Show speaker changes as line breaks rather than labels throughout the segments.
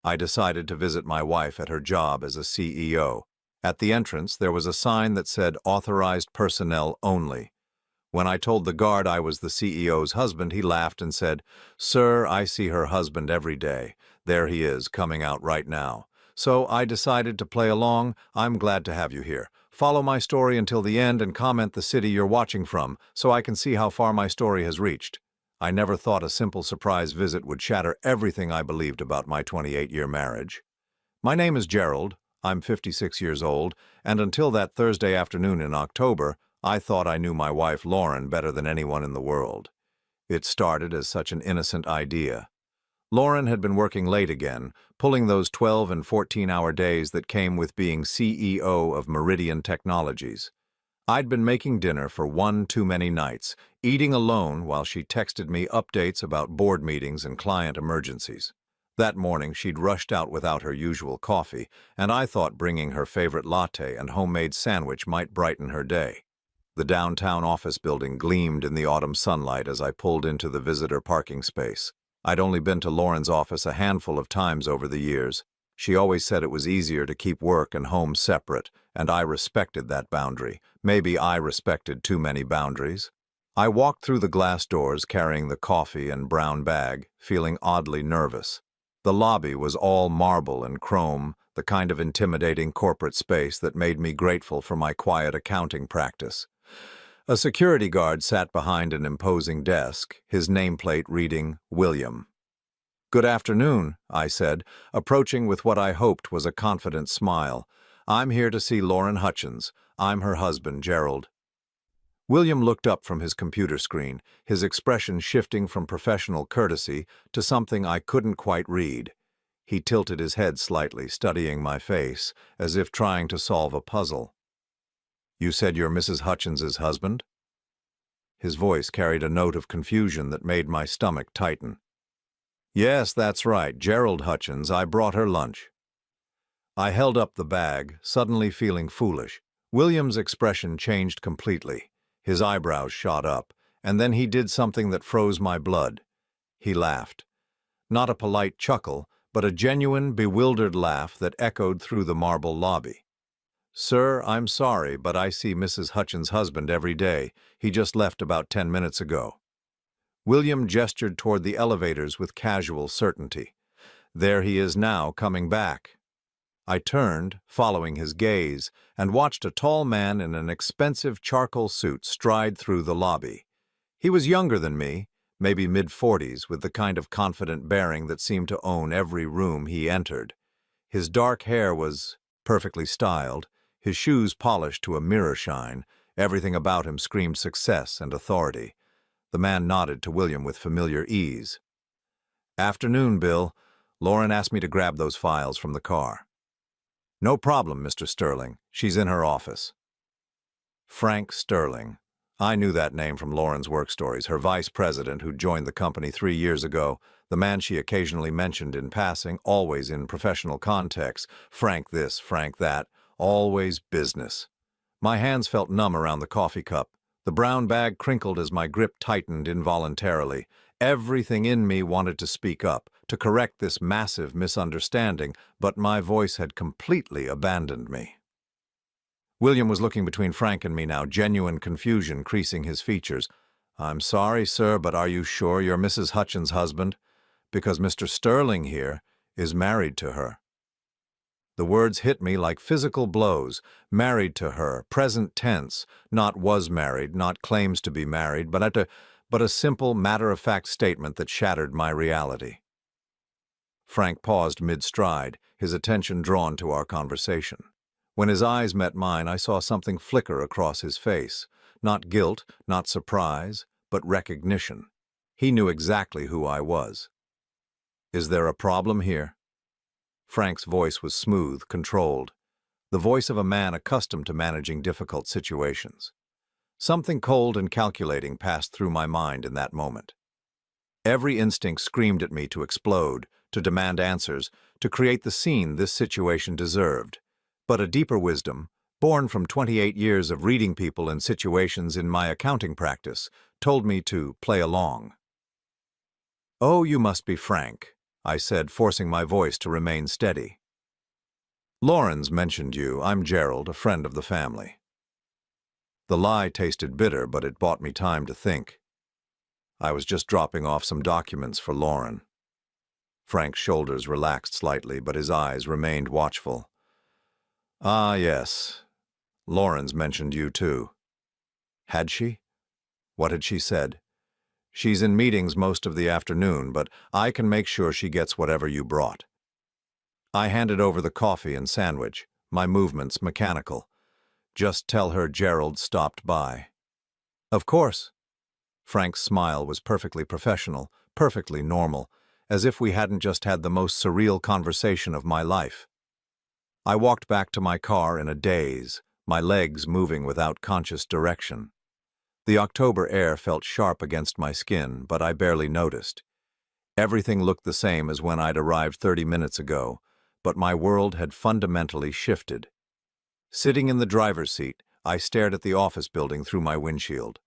I decided to visit my wife at her job as a CEO. At the entrance, there was a sign that said authorized personnel only. When I told the guard I was the CEO's husband, he laughed and said, "Sir, I see her husband every day. There he is, coming out right now." So I decided to play along. I'm glad to have you here. Follow my story until the end and comment the city you're watching from so I can see how far my story has reached. I never thought a simple surprise visit would shatter everything I believed about my 28-year marriage. My name is Gerald. I'm 56 years old, and until that Thursday afternoon in October, I thought I knew my wife Lauren better than anyone in the world. It started as such an innocent idea. Lauren had been working late again, pulling those 12 and 14-hour days that came with being CEO of Meridian Technologies. I'd been making dinner for one too many nights, eating alone while she texted me updates about board meetings and client emergencies. That morning, she'd rushed out without her usual coffee, and I thought bringing her favorite latte and homemade sandwich might brighten her day. The downtown office building gleamed in the autumn sunlight as I pulled into the visitor parking space. I'd only been to Lauren's office a handful of times over the years. She always said it was easier to keep work and home separate, and I respected that boundary. Maybe I respected too many boundaries. I walked through the glass doors carrying the coffee and brown bag, feeling oddly nervous. The lobby was all marble and chrome, the kind of intimidating corporate space that made me grateful for my quiet accounting practice. A security guard sat behind an imposing desk, his nameplate reading William. "Good afternoon," I said, approaching with what I hoped was a confident smile. "I'm here to see Lauren Hutchins. I'm her husband, Gerald." William looked up from his computer screen, his expression shifting from professional courtesy to something I couldn't quite read. He tilted his head slightly, studying my face, as if trying to solve a puzzle. "You said you're Mrs. Hutchins's husband?" His voice carried a note of confusion that made my stomach tighten. "Yes, that's right, Gerald Hutchins. I brought her lunch." I held up the bag, suddenly feeling foolish. William's expression changed completely. His eyebrows shot up, and then he did something that froze my blood. He laughed. Not a polite chuckle, but a genuine, bewildered laugh that echoed through the marble lobby. "Sir, I'm sorry, but I see Mrs. Hutchins' husband every day. He just left about 10 minutes ago." William gestured toward the elevators with casual certainty. "There he is now, coming back." I turned, following his gaze, and watched a tall man in an expensive charcoal suit stride through the lobby. He was younger than me, maybe mid-40s, with the kind of confident bearing that seemed to own every room he entered. His dark hair was perfectly styled, his shoes polished to a mirror shine. Everything about him screamed success and authority. The man nodded to William with familiar ease. "Afternoon, Bill. Lauren asked me to grab those files from the car." "No problem, Mr. Sterling. She's in her office." Frank Sterling. I knew that name from Lauren's work stories, her vice president who joined the company 3 years ago, the man she occasionally mentioned in passing, always in professional context. Frank this, Frank that, always business. My hands felt numb around the coffee cup. The brown bag crinkled as my grip tightened involuntarily. Everything in me wanted to speak up, to correct this massive misunderstanding, but my voice had completely abandoned me. William was looking between Frank and me now, genuine confusion creasing his features. "I'm sorry, sir, but are you sure you're Mrs. Hutchins' husband? Because Mr. Sterling here is married to her." The words hit me like physical blows. Married to her, present tense, not was married, not claims to be married, but a simple, matter-of-fact statement that shattered my reality. Frank paused mid-stride, his attention drawn to our conversation. When his eyes met mine, I saw something flicker across his face. Not guilt, not surprise, but recognition. He knew exactly who I was. "Is there a problem here?" Frank's voice was smooth, controlled, the voice of a man accustomed to managing difficult situations. Something cold and calculating passed through my mind in that moment. Every instinct screamed at me to explode, to demand answers, to create the scene this situation deserved. But a deeper wisdom, born from 28 years of reading people and situations in my accounting practice, told me to play along. "Oh, you must be Frank," I said, forcing my voice to remain steady. Lauren's mentioned you. I'm Gerald, a friend of the family. The lie tasted bitter, but it bought me time to think. I was just dropping off some documents for Lauren. Frank's shoulders relaxed slightly, but his eyes remained watchful. Ah, yes. Lauren's mentioned you too. Had she? What had she said? She's in meetings most of the afternoon, but I can make sure she gets whatever you brought. I handed over the coffee and sandwich, my movements mechanical. Just tell her Gerald stopped by. Of course. Frank's smile was perfectly professional, perfectly normal, as if we hadn't just had the most surreal conversation of my life. I walked back to my car in a daze, my legs moving without conscious direction. The October air felt sharp against my skin, but I barely noticed. Everything looked the same as when I'd arrived 30 minutes ago, but my world had fundamentally shifted. Sitting in the driver's seat, I stared at the office building through my windshield.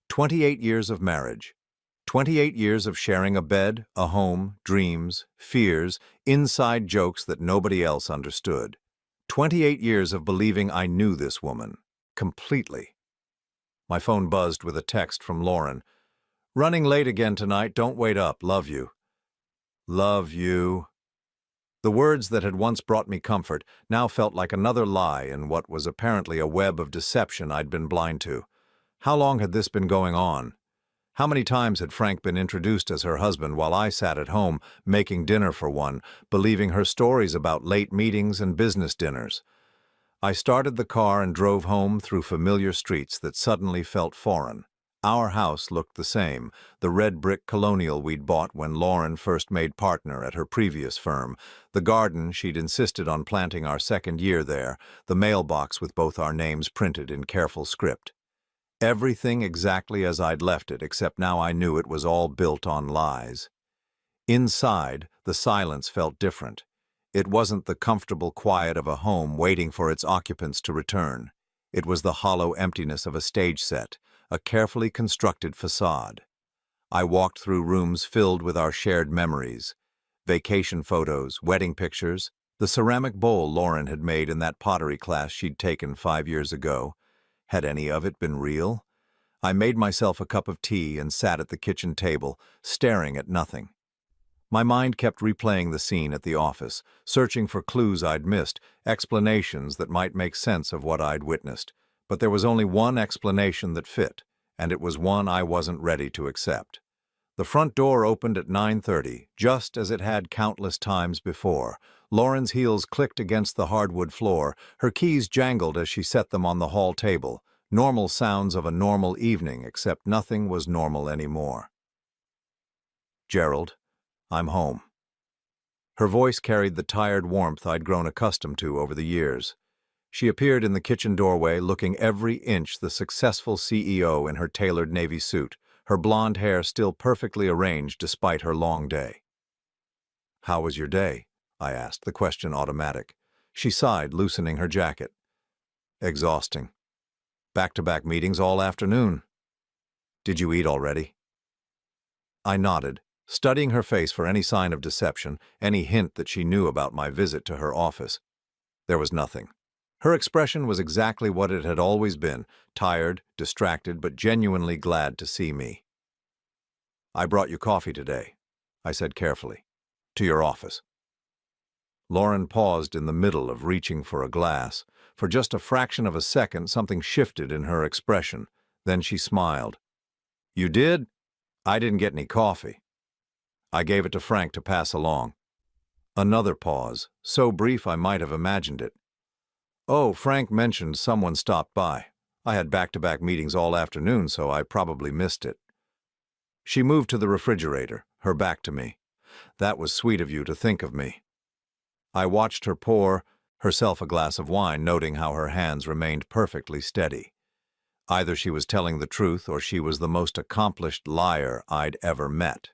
28 years of marriage. 28 years of sharing a bed, a home, dreams, fears, inside jokes that nobody else understood. 28 years of believing I knew this woman, completely. My phone buzzed with a text from Lauren. Running late again tonight, don't wait up, love you. Love you. The words that had once brought me comfort now felt like another lie in what was apparently a web of deception I'd been blind to. How long had this been going on? How many times had Frank been introduced as her husband while I sat at home, making dinner for one, believing her stories about late meetings and business dinners? I started the car and drove home through familiar streets that suddenly felt foreign. Our house looked the same, the red brick colonial we'd bought when Lauren first made partner at her previous firm, the garden she'd insisted on planting our second year there, the mailbox with both our names printed in careful script. Everything exactly as I'd left it, except now I knew it was all built on lies. Inside, the silence felt different. It wasn't the comfortable quiet of a home waiting for its occupants to return. It was the hollow emptiness of a stage set, a carefully constructed facade. I walked through rooms filled with our shared memories. Vacation photos, wedding pictures, the ceramic bowl Lauren had made in that pottery class she'd taken 5 years ago. Had any of it been real? I made myself a cup of tea and sat at the kitchen table, staring at nothing. My mind kept replaying the scene at the office, searching for clues I'd missed, explanations that might make sense of what I'd witnessed. But there was only one explanation that fit, and it was one I wasn't ready to accept. The front door opened at 9:30, just as it had countless times before. Lauren's heels clicked against the hardwood floor, her keys jangled as she set them on the hall table. Normal sounds of a normal evening, except nothing was normal anymore. Gerald, I'm home. Her voice carried the tired warmth I'd grown accustomed to over the years. She appeared in the kitchen doorway, looking every inch the successful CEO in her tailored navy suit, her blonde hair still perfectly arranged despite her long day. How was your day? I asked, the question automatic. She sighed, loosening her jacket. Exhausting. Back-to-back meetings all afternoon. Did you eat already? I nodded, studying her face for any sign of deception, any hint that she knew about my visit to her office. There was nothing. Her expression was exactly what it had always been, tired, distracted, but genuinely glad to see me. I brought you coffee today, I said carefully. To your office. Lauren paused in the middle of reaching for a glass. For just a fraction of a second, something shifted in her expression. Then she smiled. You did? I didn't get any coffee. I gave it to Frank to pass along. Another pause, so brief I might have imagined it. Oh, Frank mentioned someone stopped by. I had back-to-back meetings all afternoon, so I probably missed it. She moved to the refrigerator, her back to me. That was sweet of you to think of me. I watched her pour herself a glass of wine, noting how her hands remained perfectly steady. Either she was telling the truth or she was the most accomplished liar I'd ever met.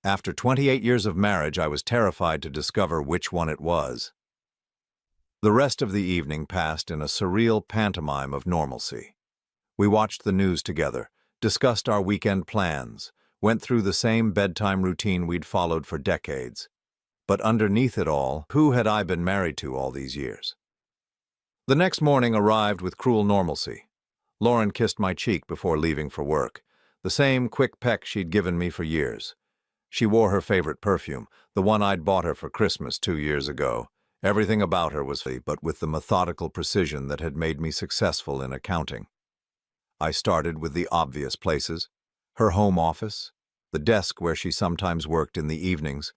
After 28 years of marriage, I was terrified to discover which one it was. The rest of the evening passed in a surreal pantomime of normalcy. We watched the news together, discussed our weekend plans. went through the same bedtime routine we'd followed for decades. But underneath it all, who had I been married to all these years? The next morning arrived with cruel normalcy. Lauren kissed my cheek before leaving for work, the same quick peck she'd given me for years. She wore her favorite perfume, the one I'd bought her for Christmas 2 years ago. Everything about her was but with the methodical precision that had made me successful in accounting. I started with the obvious places: her home office, the desk where she sometimes worked in the evenings.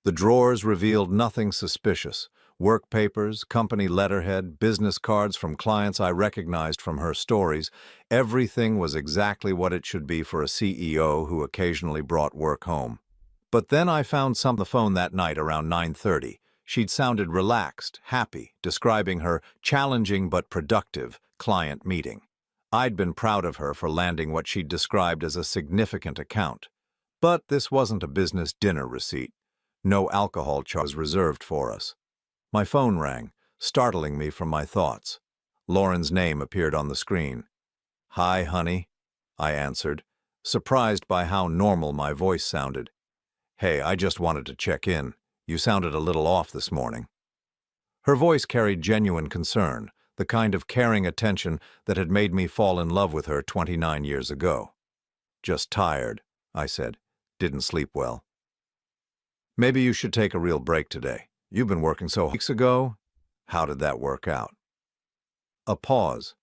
The drawers revealed nothing suspicious: work papers, company letterhead, business cards from clients I recognized from her stories. Everything was exactly what it should be for a CEO who occasionally brought work home. But then I found some on the phone that night around 9:30. She'd sounded relaxed, happy, describing her challenging but productive client meeting. I'd been proud of her for landing what she'd described as a significant account. But this wasn't a business dinner receipt. No alcohol charge was reserved for us. My phone rang, startling me from my thoughts. Lauren's name appeared on the screen. "Hi, honey," I answered, surprised by how normal my voice sounded. "Hey, I just wanted to check in. You sounded a little off this morning." Her voice carried genuine concern, the kind of caring attention that had made me fall in love with her 29 years ago. "Just tired," I said. "Didn't sleep well." "Maybe you should take a real break today. You've been working so weeks ago. How did that work out?" A pause.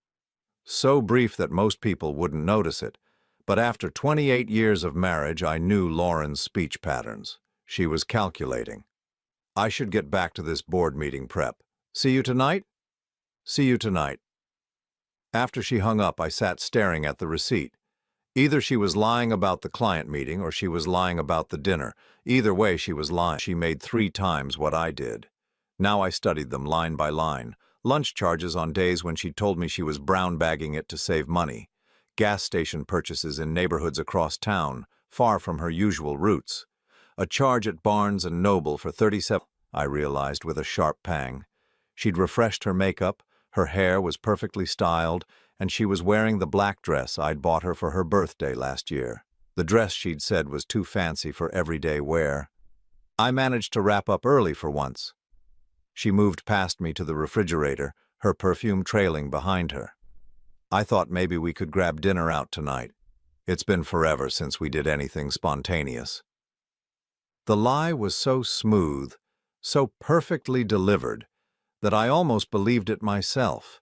So brief that most people wouldn't notice it, but after 28 years of marriage, I knew Lauren's speech patterns. She was calculating. "I should get back to this board meeting prep. See you tonight?" "See you tonight." After she hung up, I sat staring at the receipt. Either she was lying about the client meeting or she was lying about the dinner. Either way, she was lying. She made 3 times what I did. Now I studied them line by line. Lunch charges on days when she told me she was brown bagging it to save money. Gas station purchases in neighborhoods across town, far from her usual routes. A charge at Barnes & Noble for $37, I realized with a sharp pang. She'd refreshed her makeup, her hair was perfectly styled, and she was wearing the black dress I'd bought her for her birthday last year. The dress she'd said was too fancy for everyday wear. I managed to wrap up early for once. She moved past me to the refrigerator, her perfume trailing behind her. "I thought maybe we could grab dinner out tonight. It's been forever since we did anything spontaneous." The lie was so smooth, so perfectly delivered, that I almost believed it myself.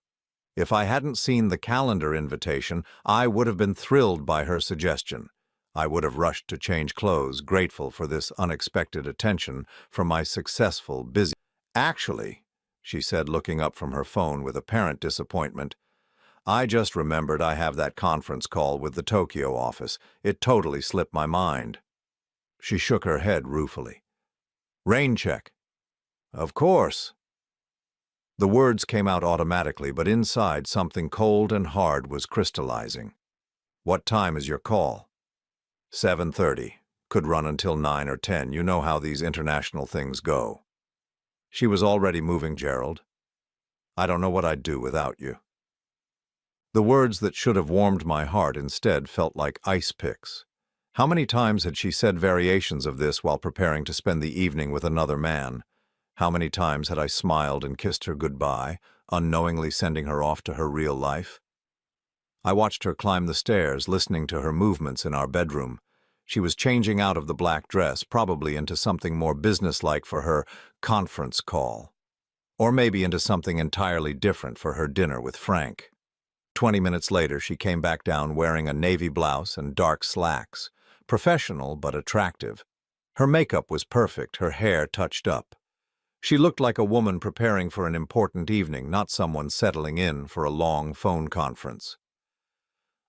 If I hadn't seen the calendar invitation, I would have been thrilled by her suggestion. I would have rushed to change clothes, grateful for this unexpected attention from my successful, busy. "Actually," she said, looking up from her phone with apparent disappointment, "I just remembered I have that conference call with the Tokyo office. It totally slipped my mind." She shook her head ruefully. "Rain check." "Of course." The words came out automatically, but inside something cold and hard was crystallizing. "What time is your call?" 7:30. Could run until 9 or 10. You know how these international things go." She was already moving. "Gerald, I don't know what I'd do without you." The words that should have warmed my heart instead felt like ice picks. How many times had she said variations of this while preparing to spend the evening with another man? How many times had I smiled and kissed her goodbye, unknowingly sending her off to her real life? I watched her climb the stairs, listening to her movements in our bedroom. She was changing out of the black dress, probably into something more businesslike for her conference call. Or maybe into something entirely different for her dinner with Frank. 20 minutes later, she came back down wearing a navy blouse and dark slacks. Professional but attractive. Her makeup was perfect, her hair touched up. She looked like a woman preparing for an important evening, not someone settling in for a long phone conference.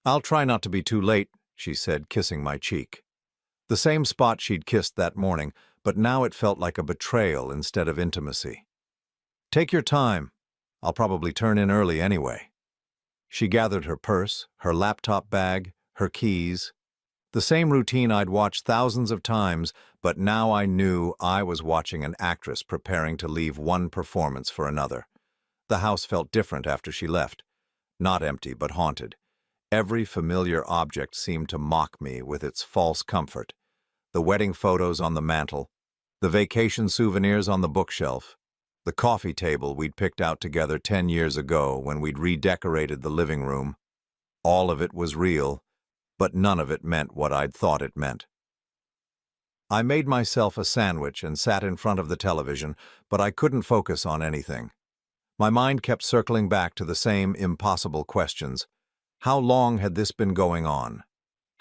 "I'll try not to be too late," she said, kissing my cheek. The same spot she'd kissed that morning, but now it felt like a betrayal instead of intimacy. "Take your time. I'll probably turn in early anyway." She gathered her purse, her laptop bag, her keys. The same routine I'd watched thousands of times, but now I knew I was watching an actress preparing to leave one performance for another. The house felt different after she left. Not empty, but haunted. Every familiar object seemed to mock me with its false comfort. The wedding photos on the mantel, the vacation souvenirs on the bookshelf, the coffee table we'd picked out together 10 years ago when we'd redecorated the living room. All of it was real, but none of it meant what I'd thought it meant. I made myself a sandwich and sat in front of the television, but I couldn't focus on anything. My mind kept circling back to the same impossible questions. How long had this been going on?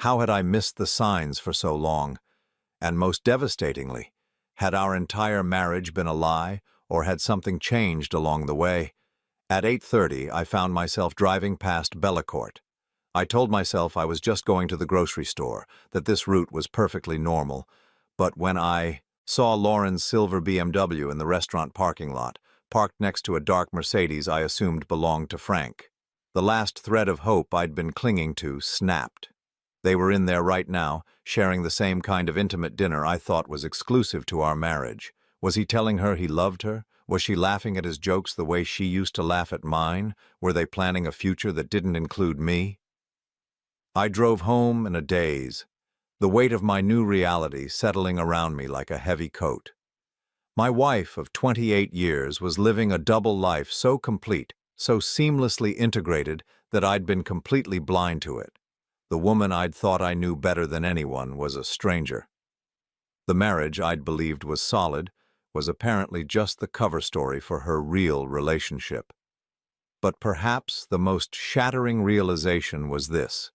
How had I missed the signs for so long? And most devastatingly, had our entire marriage been a lie, or had something changed along the way? At 8:30, I found myself driving past Bellecourt. I told myself I was just going to the grocery store, that this route was perfectly normal. But when I saw Lauren's silver BMW in the restaurant parking lot, parked next to a dark Mercedes I assumed belonged to Frank, the last thread of hope I'd been clinging to snapped. They were in there right now, sharing the same kind of intimate dinner I thought was exclusive to our marriage. Was he telling her he loved her? Was she laughing at his jokes the way she used to laugh at mine? Were they planning a future that didn't include me? I drove home in a daze, the weight of my new reality settling around me like a heavy coat. My wife of 28 years was living a double life so complete, so seamlessly integrated that I'd been completely blind to it. The woman I'd thought I knew better than anyone was a stranger. The marriage I'd believed was solid was apparently just the cover story for her real relationship. But perhaps the most shattering realization was this.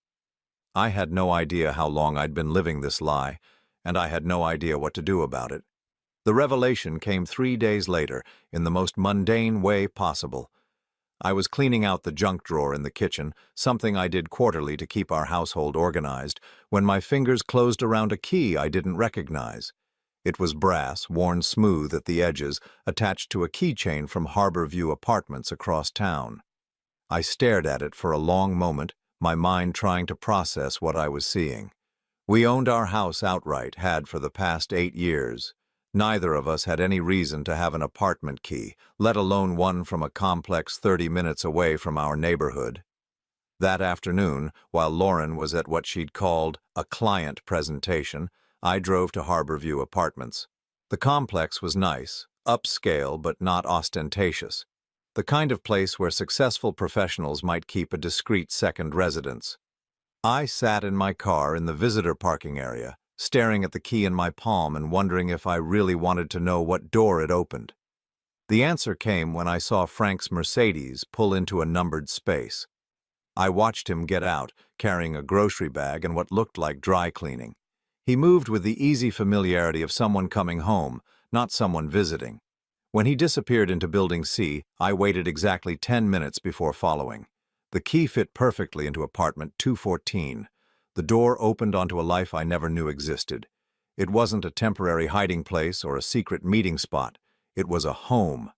I had no idea how long I'd been living this lie, and I had no idea what to do about it. The revelation came 3 days later in the most mundane way possible. I was cleaning out the junk drawer in the kitchen, something I did quarterly to keep our household organized, when my fingers closed around a key I didn't recognize. It was brass, worn smooth at the edges, attached to a keychain from Harbor View Apartments across town. I stared at it for a long moment, my mind trying to process what I was seeing. We owned our house outright, had for the past 8 years. Neither of us had any reason to have an apartment key, let alone one from a complex 30 minutes away from our neighborhood. That afternoon, while Lauren was at what she'd called a client presentation, I drove to Harbor View Apartments. The complex was nice, upscale but not ostentatious. The kind of place where successful professionals might keep a discreet second residence. I sat in my car in the visitor parking area, staring at the key in my palm and wondering if I really wanted to know what door it opened. The answer came when I saw Frank's Mercedes pull into a numbered space. I watched him get out, carrying a grocery bag and what looked like dry cleaning. He moved with the easy familiarity of someone coming home, not someone visiting. When he disappeared into Building C, I waited exactly 10 minutes before following. The key fit perfectly into apartment 214. The door opened onto a life I never knew existed. It wasn't a temporary hiding place or a secret meeting spot. It was a home.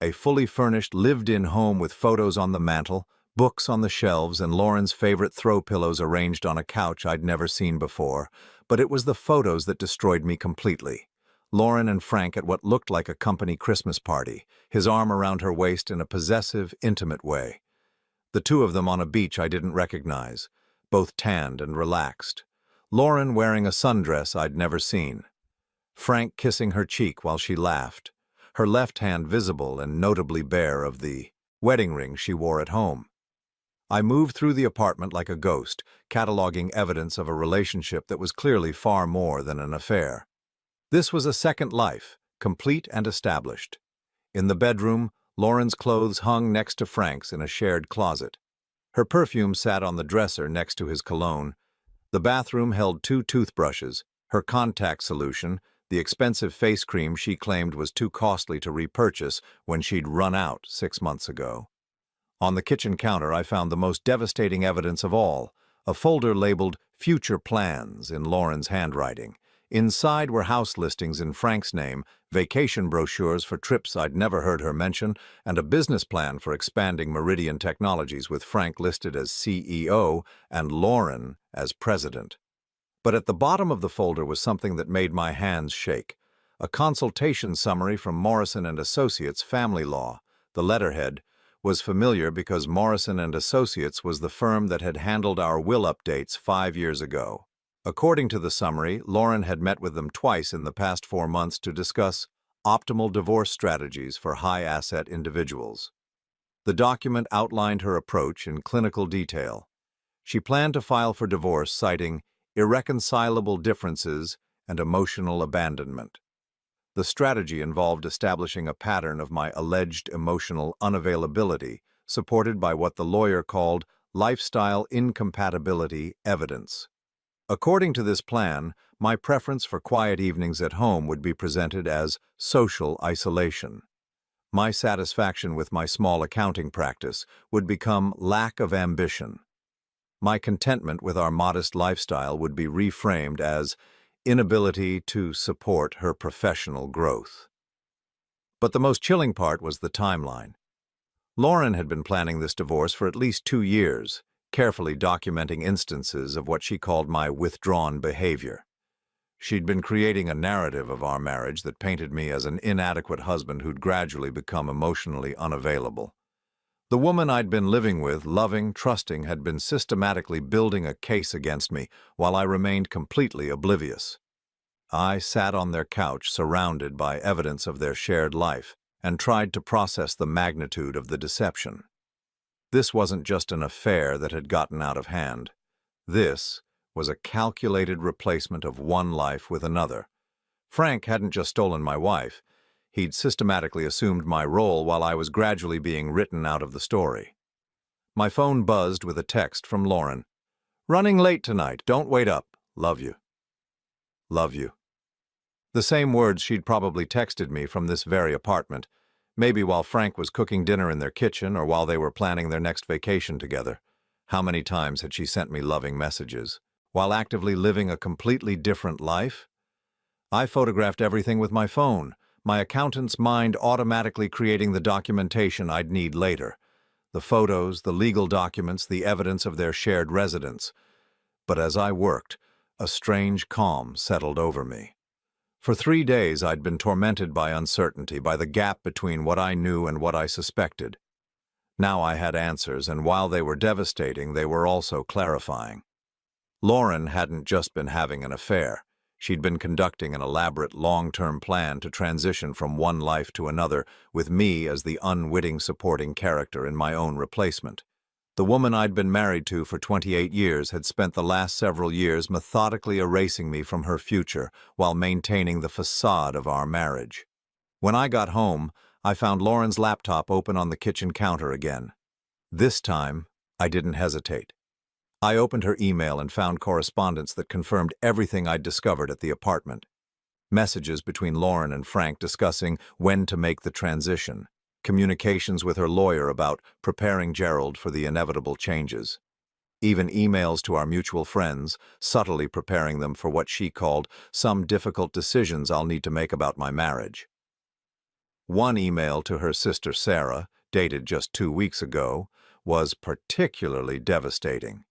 A fully furnished, lived-in home with photos on the mantel, books on the shelves, and Lauren's favorite throw pillows arranged on a couch I'd never seen before. But it was the photos that destroyed me completely. Lauren and Frank at what looked like a company Christmas party, his arm around her waist in a possessive, intimate way. The two of them on a beach I didn't recognize, both tanned and relaxed. Lauren wearing a sundress I'd never seen. Frank kissing her cheek while she laughed, her left hand visible and notably bare of the wedding ring she wore at home. I moved through the apartment like a ghost, cataloging evidence of a relationship that was clearly far more than an affair. This was a second life, complete and established. In the bedroom, Lauren's clothes hung next to Frank's in a shared closet. Her perfume sat on the dresser next to his cologne. The bathroom held 2 toothbrushes, her contact solution, the expensive face cream she claimed was too costly to repurchase when she'd run out 6 months ago. On the kitchen counter, I found the most devastating evidence of all, a folder labeled Future Plans in Lauren's handwriting. Inside were house listings in Frank's name, vacation brochures for trips I'd never heard her mention, and a business plan for expanding Meridian Technologies with Frank listed as CEO and Lauren as president. But at the bottom of the folder was something that made my hands shake. A consultation summary from Morrison & Associates Family Law. The letterhead was familiar because Morrison and Associates was the firm that had handled our will updates 5 years ago. According to the summary, Lauren had met with them twice in the past 4 months to discuss optimal divorce strategies for high-asset individuals. The document outlined her approach in clinical detail. She planned to file for divorce citing irreconcilable differences and emotional abandonment. The strategy involved establishing a pattern of my alleged emotional unavailability, supported by what the lawyer called lifestyle incompatibility evidence. According to this plan, my preference for quiet evenings at home would be presented as social isolation. My satisfaction with my small accounting practice would become lack of ambition. My contentment with our modest lifestyle would be reframed as inability to support her professional growth. But the most chilling part was the timeline. Lauren had been planning this divorce for at least 2 years, carefully documenting instances of what she called my withdrawn behavior. She'd been creating a narrative of our marriage that painted me as an inadequate husband who'd gradually become emotionally unavailable. The woman I'd been living with, loving, trusting, had been systematically building a case against me while I remained completely oblivious. I sat on their couch, surrounded by evidence of their shared life, and tried to process the magnitude of the deception. This wasn't just an affair that had gotten out of hand. This was a calculated replacement of one life with another. Frank hadn't just stolen my wife. He'd systematically assumed my role while I was gradually being written out of the story. My phone buzzed with a text from Lauren. "Running late tonight. Don't wait up. Love you." Love you. The same words she'd probably texted me from this very apartment, maybe while Frank was cooking dinner in their kitchen or while they were planning their next vacation together. How many times had she sent me loving messages, while actively living a completely different life? I photographed everything with my phone, my accountant's mind automatically creating the documentation I'd need later. The photos, the legal documents, the evidence of their shared residence. But as I worked, a strange calm settled over me. For 3 days I'd been tormented by uncertainty, by the gap between what I knew and what I suspected. Now I had answers, and while they were devastating, they were also clarifying. Lauren hadn't just been having an affair. She'd been conducting an elaborate long-term plan to transition from one life to another, with me as the unwitting supporting character in my own replacement. The woman I'd been married to for 28 years had spent the last several years methodically erasing me from her future while maintaining the facade of our marriage. When I got home, I found Lauren's laptop open on the kitchen counter again. This time, I didn't hesitate. I opened her email and found correspondence that confirmed everything I'd discovered at the apartment. Messages between Lauren and Frank discussing when to make the transition. Communications with her lawyer about preparing Gerald for the inevitable changes. Even emails to our mutual friends, subtly preparing them for what she called some difficult decisions I'll need to make about my marriage. One email to her sister Sarah, dated just 2 weeks ago, was particularly devastating.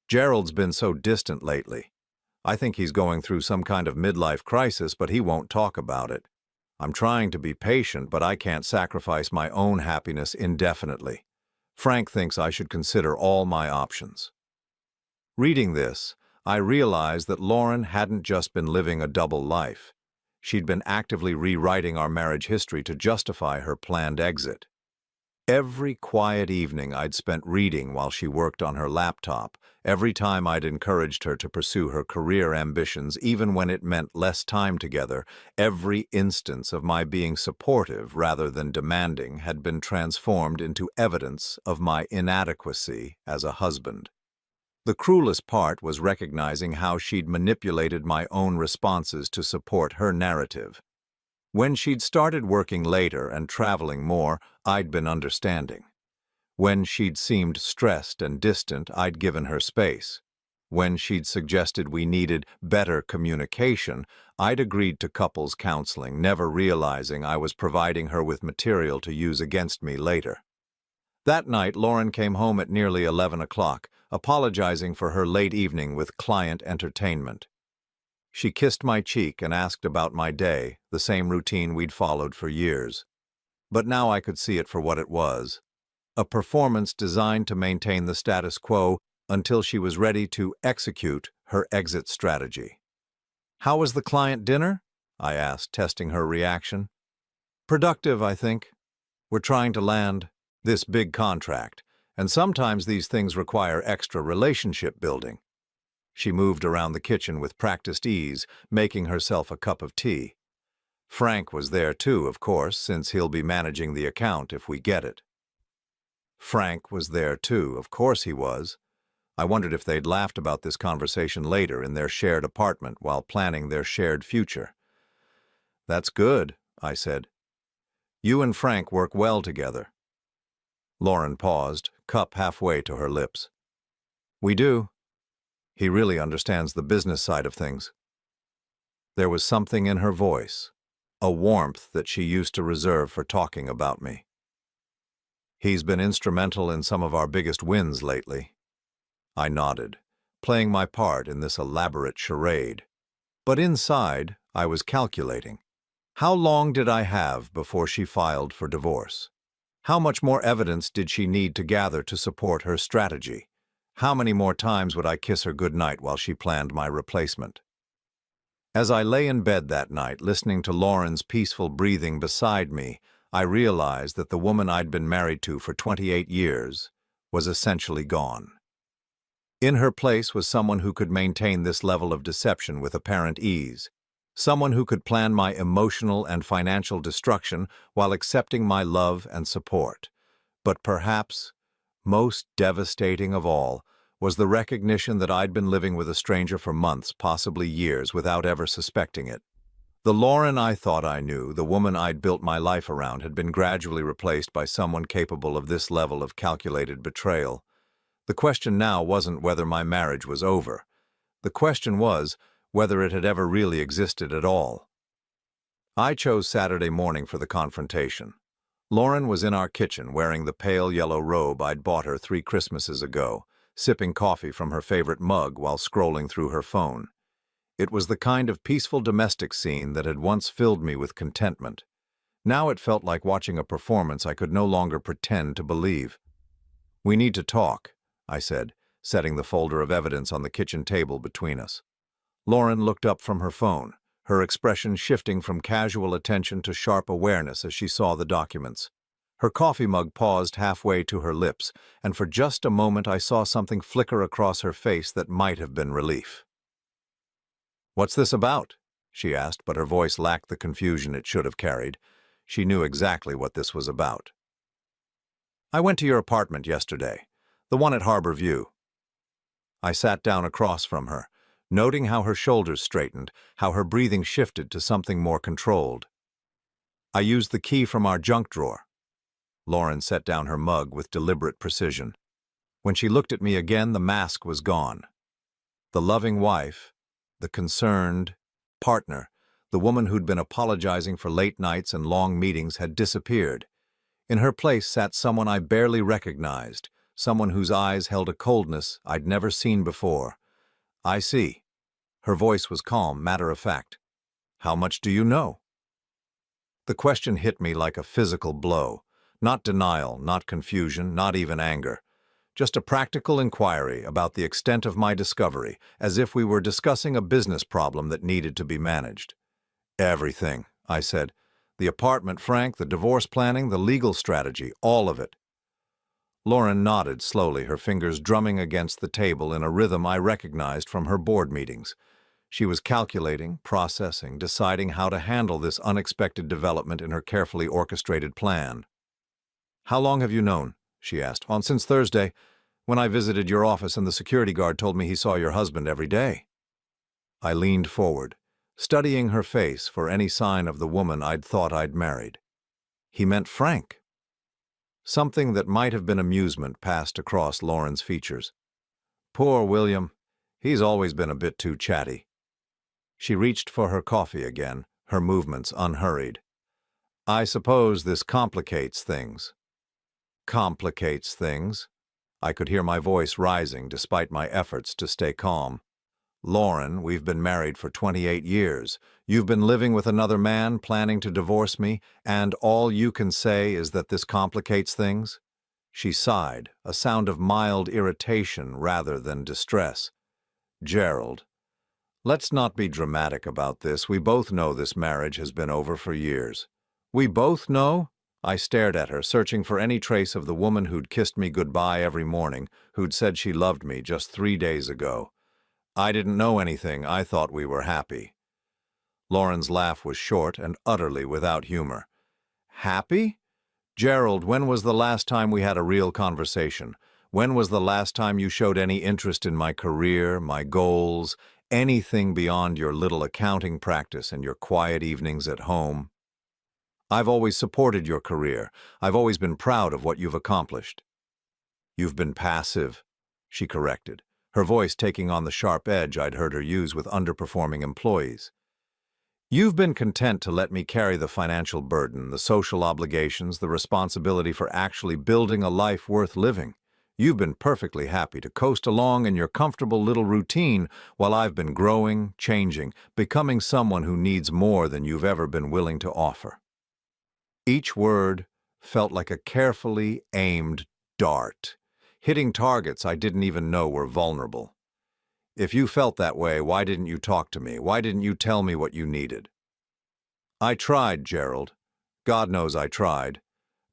"Gerald's been so distant lately. I think he's going through some kind of midlife crisis, but he won't talk about it. I'm trying to be patient, but I can't sacrifice my own happiness indefinitely. Frank thinks I should consider all my options." Reading this, I realized that Lauren hadn't just been living a double life. She'd been actively rewriting our marriage history to justify her planned exit. Every quiet evening I'd spent reading while she worked on her laptop, every time I'd encouraged her to pursue her career ambitions even when it meant less time together, every instance of my being supportive rather than demanding had been transformed into evidence of my inadequacy as a husband. The cruelest part was recognizing how she'd manipulated my own responses to support her narrative. When she'd started working later and traveling more, I'd been understanding. When she'd seemed stressed and distant, I'd given her space. When she'd suggested we needed better communication, I'd agreed to couples counseling, never realizing I was providing her with material to use against me later. That night, Lauren came home at nearly 11 o'clock, apologizing for her late evening with client entertainment. She kissed my cheek and asked about my day, the same routine we'd followed for years. But now I could see it for what it was, a performance designed to maintain the status quo until she was ready to execute her exit strategy. "How was the client dinner?" I asked, testing her reaction. "Productive, I think. We're trying to land this big contract, and sometimes these things require extra relationship building." She moved around the kitchen with practiced ease, making herself a cup of tea. Frank was there too, of course, since he'll be managing the account if we get it. Frank was there too, of course he was. I wondered if they'd laughed about this conversation later in their shared apartment while planning their shared future. "That's good," I said. "You and Frank work well together." Lauren paused, cup halfway to her lips. "We do. He really understands the business side of things." There was something in her voice, a warmth that she used to reserve for talking about me. "He's been instrumental in some of our biggest wins lately." I nodded, playing my part in this elaborate charade. But inside, I was calculating. How long did I have before she filed for divorce? How much more evidence did she need to gather to support her strategy? How many more times would I kiss her goodnight while she planned my replacement? As I lay in bed that night, listening to Lauren's peaceful breathing beside me, I realized that the woman I'd been married to for 28 years was essentially gone. In her place was someone who could maintain this level of deception with apparent ease, someone who could plan my emotional and financial destruction while accepting my love and support. But perhaps, most devastating of all, was the recognition that I'd been living with a stranger for months, possibly years, without ever suspecting it. The Lauren I thought I knew, the woman I'd built my life around, had been gradually replaced by someone capable of this level of calculated betrayal. The question now wasn't whether my marriage was over. The question was whether it had ever really existed at all. I chose Saturday morning for the confrontation. Lauren was in our kitchen wearing the pale yellow robe I'd bought her 3 Christmases ago, sipping coffee from her favorite mug while scrolling through her phone. It was the kind of peaceful domestic scene that had once filled me with contentment. Now it felt like watching a performance I could no longer pretend to believe. "We need to talk," I said, setting the folder of evidence on the kitchen table between us. Lauren looked up from her phone, her expression shifting from casual attention to sharp awareness as she saw the documents. Her coffee mug paused halfway to her lips, and for just a moment I saw something flicker across her face that might have been relief. "What's this about?" she asked, but her voice lacked the confusion it should have carried. She knew exactly what this was about. "I went to your apartment yesterday, the one at Harbor View." I sat down across from her, noting how her shoulders straightened, how her breathing shifted to something more controlled. "I used the key from our junk drawer." Lauren set down her mug with deliberate precision. When she looked at me again, the mask was gone. The loving wife, the concerned partner, the woman who'd been apologizing for late nights and long meetings had disappeared. In her place sat someone I barely recognized, someone whose eyes held a coldness I'd never seen before. "I see." Her voice was calm, matter-of-fact. "How much do you know?" The question hit me like a physical blow. Not denial, not confusion, not even anger. Just a practical inquiry about the extent of my discovery, as if we were discussing a business problem that needed to be managed. "Everything," I said. "The apartment, Frank, the divorce planning, the legal strategy, all of it." Lauren nodded slowly, her fingers drumming against the table in a rhythm I recognized from her board meetings. She was calculating, processing, deciding how to handle this unexpected development in her carefully orchestrated plan. "How long have you known?" she asked. "Since Thursday, when I visited your office and the security guard told me he saw your husband every day." I leaned forward, studying her face for any sign of the woman I'd thought I'd married. He meant Frank. Something that might have been amusement passed across Lauren's features. "Poor William. He's always been a bit too chatty." She reached for her coffee again, her movements unhurried. "I suppose this complicates things." "Complicates things?" I could hear my voice rising despite my efforts to stay calm. "Lauren, we've been married for 28 years. You've been living with another man, planning to divorce me, and all you can say is that this complicates things?" She sighed, a sound of mild irritation rather than distress. Gerald, let's not be dramatic about this. We both know this marriage has been over for years. We both know? I stared at her, searching for any trace of the woman who'd kissed me goodbye every morning, who'd said she loved me just 3 days ago. I didn't know anything. I thought we were happy. Lauren's laugh was short and utterly without humor. Happy? Gerald, when was the last time we had a real conversation? When was the last time you showed any interest in my career, my goals, anything beyond your little accounting practice and your quiet evenings at home? I've always supported your career. I've always been proud of what you've accomplished. You've been passive, she corrected, her voice taking on the sharp edge I'd heard her use with underperforming employees. You've been content to let me carry the financial burden, the social obligations, the responsibility for actually building a life worth living. You've been perfectly happy to coast along in your comfortable little routine while I've been growing, changing, becoming someone who needs more than you've ever been willing to offer. Each word felt like a carefully aimed dart, hitting targets I didn't even know were vulnerable. If you felt that way, why didn't you talk to me? Why didn't you tell me what you needed? I tried, Gerald. God knows I tried.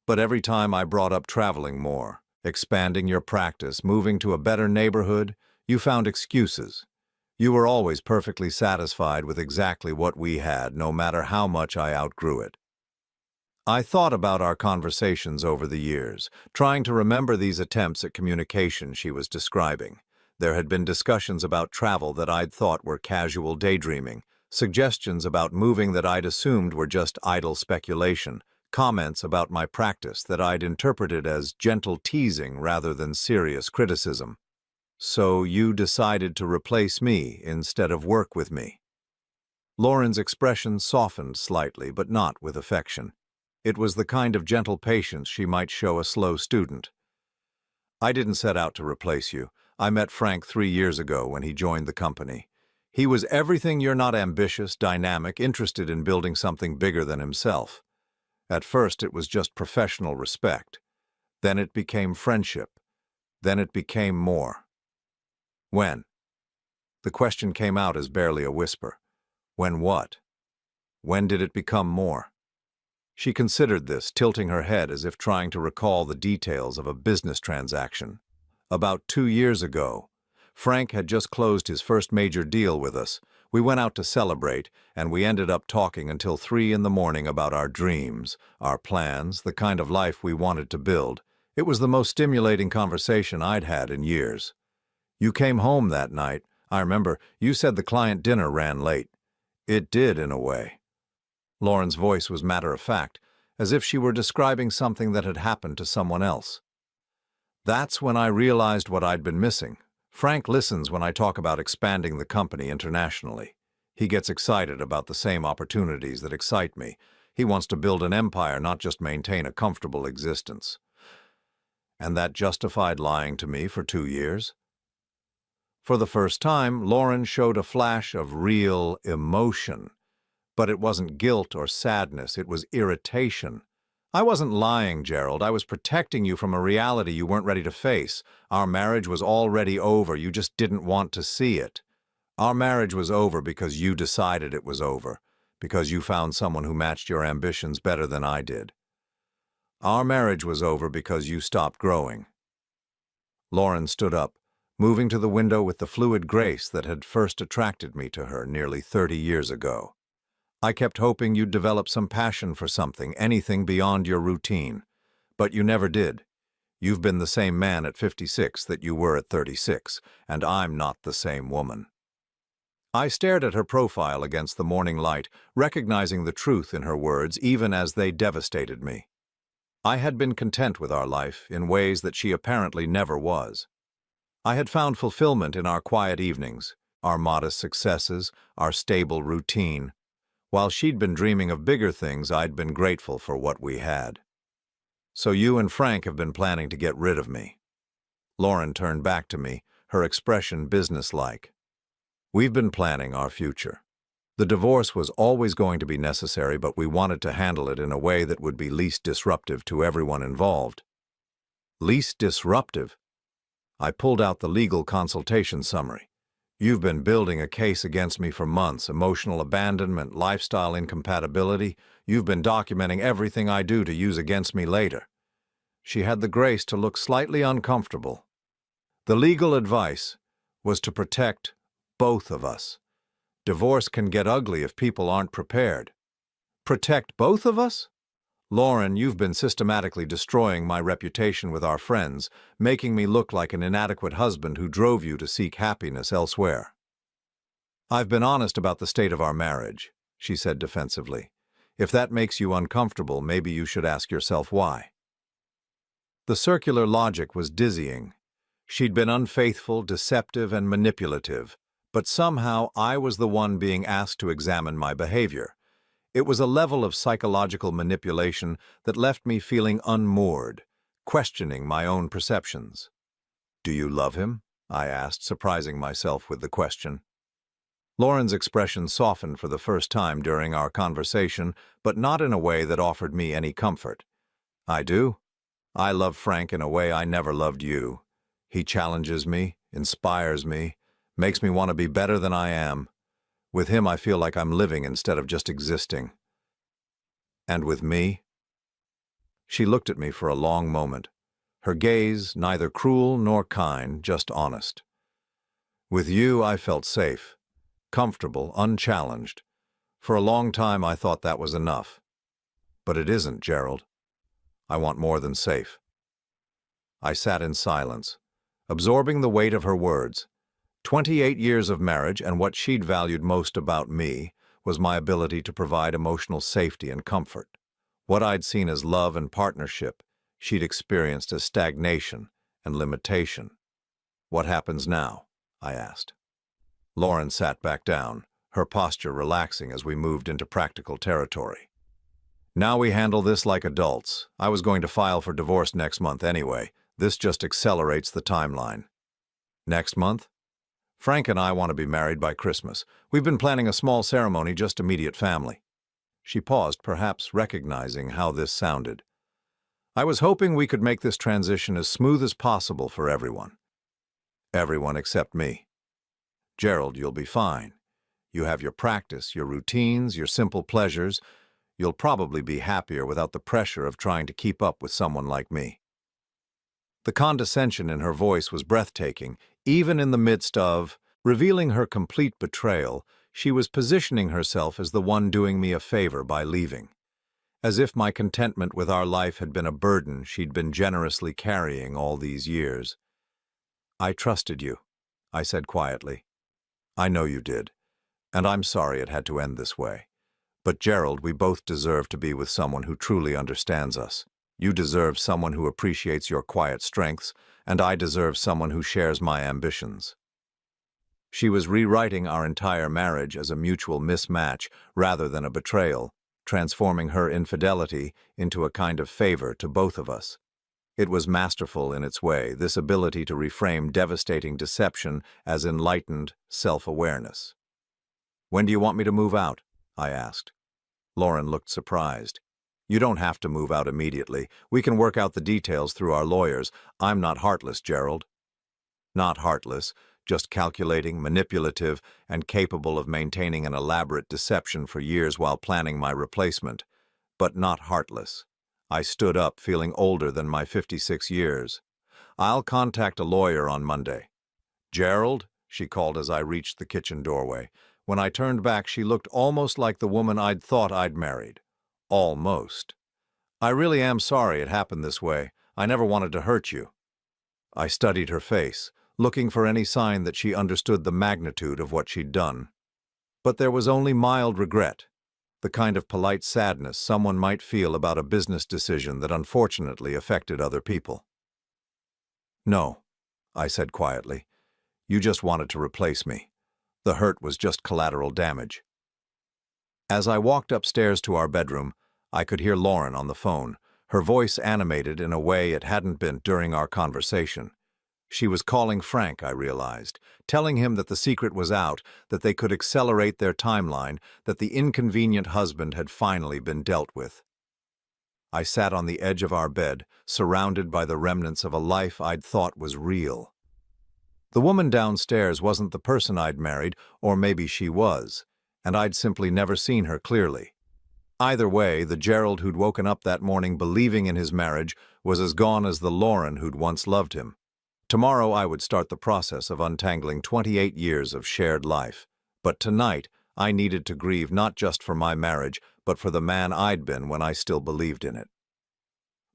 But every time I brought up traveling more, expanding your practice, moving to a better neighborhood, you found excuses. You were always perfectly satisfied with exactly what we had, no matter how much I outgrew it. I thought about our conversations over the years, trying to remember these attempts at communication she was describing. There had been discussions about travel that I'd thought were casual daydreaming, suggestions about moving that I'd assumed were just idle speculation, comments about my practice that I'd interpreted as gentle teasing rather than serious criticism. So you decided to replace me instead of work with me. Lauren's expression softened slightly, but not with affection. It was the kind of gentle patience she might show a slow student. I didn't set out to replace you. I met Frank 3 years ago when he joined the company. He was everything you're not: ambitious, dynamic, interested in building something bigger than himself. At first it was just professional respect. Then it became friendship. Then it became more. When? The question came out as barely a whisper. When what? When did it become more? She considered this, tilting her head as if trying to recall the details of a business transaction. About 2 years ago, Frank had just closed his first major deal with us. We went out to celebrate, and we ended up talking until 3 in the morning about our dreams, our plans, the kind of life we wanted to build. It was the most stimulating conversation I'd had in years. You came home that night. I remember you said the client dinner ran late. It did, in a way. Lauren's voice was matter-of-fact, as if she were describing something that had happened to someone else. That's when I realized what I'd been missing. Frank listens when I talk about expanding the company internationally. He gets excited about the same opportunities that excite me. He wants to build an empire, not just maintain a comfortable existence. And that justified lying to me for 2 years? For the first time, Lauren showed a flash of real emotion. But it wasn't guilt or sadness, it was irritation. I wasn't lying, Gerald. I was protecting you from a reality you weren't ready to face. Our marriage was already over, you just didn't want to see it. Our marriage was over because you decided it was over, because you found someone who matched your ambitions better than I did. Our marriage was over because you stopped growing. Lauren stood up, moving to the window with the fluid grace that had first attracted me to her nearly 30 years ago. I kept hoping you'd develop some passion for something, anything beyond your routine. But you never did. You've been the same man at 56 that you were at 36, and I'm not the same woman. I stared at her profile against the morning light, recognizing the truth in her words even as they devastated me. I had been content with our life in ways that she apparently never was. I had found fulfillment in our quiet evenings, our modest successes, our stable routine. While she'd been dreaming of bigger things, I'd been grateful for what we had. So you and Frank have been planning to get rid of me. Lauren turned back to me, her expression businesslike. We've been planning our future. The divorce was always going to be necessary, but we wanted to handle it in a way that would be least disruptive to everyone involved. Least disruptive. I pulled out the legal consultation summary. You've been building a case against me for months, emotional abandonment, lifestyle incompatibility. You've been documenting everything I do to use against me later. She had the grace to look slightly uncomfortable. The legal advice was to protect both of us. Divorce can get ugly if people aren't prepared. Protect both of us? Lauren, you've been systematically destroying my reputation with our friends, making me look like an inadequate husband who drove you to seek happiness elsewhere. I've been honest about the state of our marriage, she said defensively. If that makes you uncomfortable, maybe you should ask yourself why. The circular logic was dizzying. She'd been unfaithful, deceptive, and manipulative, but somehow I was the one being asked to examine my behavior. It was a level of psychological manipulation that left me feeling unmoored, questioning my own perceptions. "Do you love him?" I asked, surprising myself with the question. Lauren's expression softened for the first time during our conversation, but not in a way that offered me any comfort. "I do. I love Frank in a way I never loved you. He challenges me, inspires me, makes me want to be better than I am. With him, I feel like I'm living instead of just existing." "And with me?" She looked at me for a long moment, her gaze neither cruel nor kind, just honest. "With you, I felt safe, comfortable, unchallenged. For a long time, I thought that was enough. But it isn't, Gerald. I want more than safe." I sat in silence, absorbing the weight of her words. 28 years of marriage, and what she'd valued most about me was my ability to provide emotional safety and comfort. What I'd seen as love and partnership, she'd experienced as stagnation and limitation. "What happens now?" I asked. Lauren sat back down, her posture relaxing as we moved into practical territory. "Now we handle this like adults. I was going to file for divorce next month anyway. This just accelerates the timeline." "Next month?" "Frank and I want to be married by Christmas. We've been planning a small ceremony, just immediate family." She paused, perhaps recognizing how this sounded. "I was hoping we could make this transition as smooth as possible for everyone." "Everyone except me." "Gerald, you'll be fine. You have your practice, your routines, your simple pleasures. You'll probably be happier without the pressure of trying to keep up with someone like me." The condescension in her voice was breathtaking. Even in the midst of revealing her complete betrayal, she was positioning herself as the one doing me a favor by leaving. As if my contentment with our life had been a burden she'd been generously carrying all these years. "I trusted you," I said quietly. "I know you did, and I'm sorry it had to end this way. But Gerald, we both deserve to be with someone who truly understands us. You deserve someone who appreciates your quiet strengths, and I deserve someone who shares my ambitions." She was rewriting our entire marriage as a mutual mismatch rather than a betrayal, transforming her infidelity into a kind of favor to both of us. It was masterful in its way, this ability to reframe devastating deception as enlightened self-awareness. "When do you want me to move out?" I asked. Lauren looked surprised. "You don't have to move out immediately. We can work out the details through our lawyers. I'm not heartless, Gerald." "Not heartless, just calculating, manipulative, and capable of maintaining an elaborate deception for years while planning my replacement. But not heartless." I stood up, feeling older than my 56 years. "I'll contact a lawyer on Monday." "Gerald," she called as I reached the kitchen doorway. When I turned back, she looked almost like the woman I'd thought I'd married. Almost. "I really am sorry it happened this way. I never wanted to hurt you." I studied her face, looking for any sign that she understood the magnitude of what she'd done. But there was only mild regret, the kind of polite sadness someone might feel about a business decision that unfortunately affected other people. "No," I said quietly. "You just wanted to replace me. The hurt was just collateral damage." As I walked upstairs to our bedroom, I could hear Lauren on the phone, her voice animated in a way it hadn't been during our conversation. She was calling Frank, I realized, telling him that the secret was out, that they could accelerate their timeline, that the inconvenient husband had finally been dealt with. I sat on the edge of our bed, surrounded by the remnants of a life I'd thought was real. The woman downstairs wasn't the person I'd married, or maybe she was, and I'd simply never seen her clearly. Either way, the Gerald who'd woken up that morning believing in his marriage was as gone as the Lauren who'd once loved him. Tomorrow I would start the process of untangling 28 years of shared life. But tonight, I needed to grieve not just for my marriage, but for the man I'd been when I still believed in it.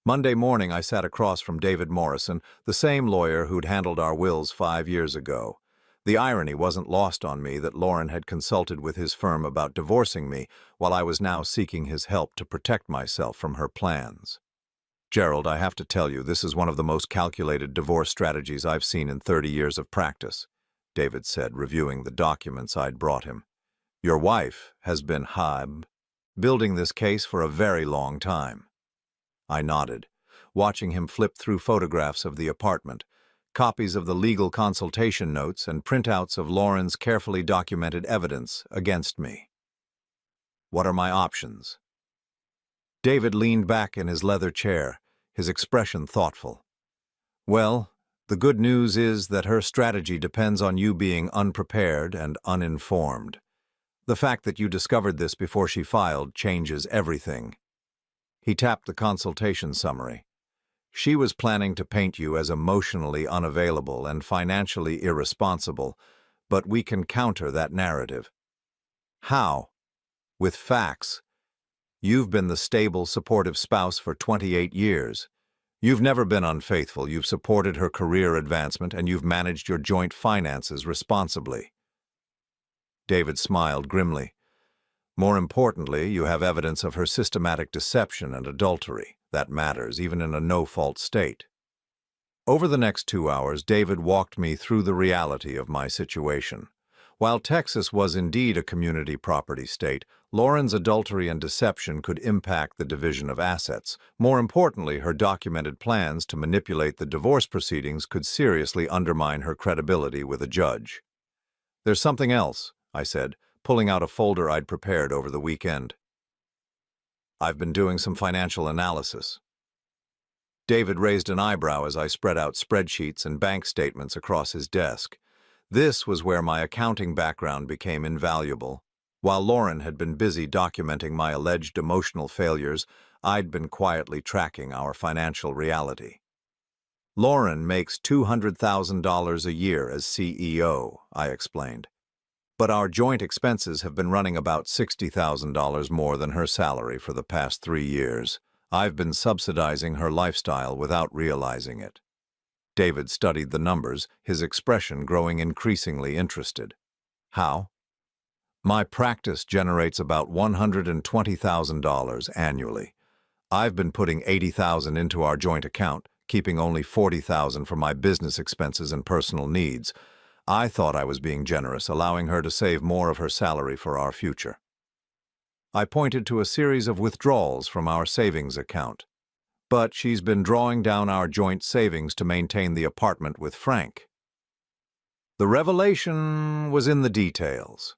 Monday morning, I sat across from David Morrison, the same lawyer who'd handled our wills 5 years ago. The irony wasn't lost on me that Lauren had consulted with his firm about divorcing me, while I was now seeking his help to protect myself from her plans. Gerald, I have to tell you, this is one of the most calculated divorce strategies I've seen in 30 years of practice, David said, reviewing the documents I'd brought him. Your wife has been building this case for a very long time. I nodded, watching him flip through photographs of the apartment, copies of the legal consultation notes, and printouts of Lauren's carefully documented evidence against me. What are my options? David leaned back in his leather chair, his expression thoughtful. Well, the good news is that her strategy depends on you being unprepared and uninformed. The fact that you discovered this before she filed changes everything. He tapped the consultation summary. She was planning to paint you as emotionally unavailable and financially irresponsible, but we can counter that narrative. How? With facts. You've been the stable, supportive spouse for 28 years. You've never been unfaithful, you've supported her career advancement, and you've managed your joint finances responsibly. David smiled grimly. More importantly, you have evidence of her systematic deception and adultery. That matters, even in a no-fault state. Over the next 2 hours, David walked me through the reality of my situation. While Texas was indeed a community property state, Lauren's adultery and deception could impact the division of assets. More importantly, her documented plans to manipulate the divorce proceedings could seriously undermine her credibility with a judge. There's something else, I said, pulling out a folder I'd prepared over the weekend. I've been doing some financial analysis. David raised an eyebrow as I spread out spreadsheets and bank statements across his desk. This was where my accounting background became invaluable. While Lauren had been busy documenting my alleged emotional failures, I'd been quietly tracking our financial reality. Lauren makes $200,000 a year as CEO, I explained. But our joint expenses have been running about $60,000 more than her salary for the past 3 years. I've been subsidizing her lifestyle without realizing it. David studied the numbers, his expression growing increasingly interested. How? My practice generates about $120,000 annually. I've been putting $80,000 into our joint account, keeping only $40,000 for my business expenses and personal needs. I thought I was being generous, allowing her to save more of her salary for our future. I pointed to a series of withdrawals from our savings account. But she's been drawing down our joint savings to maintain the apartment with Frank. The revelation was in the details.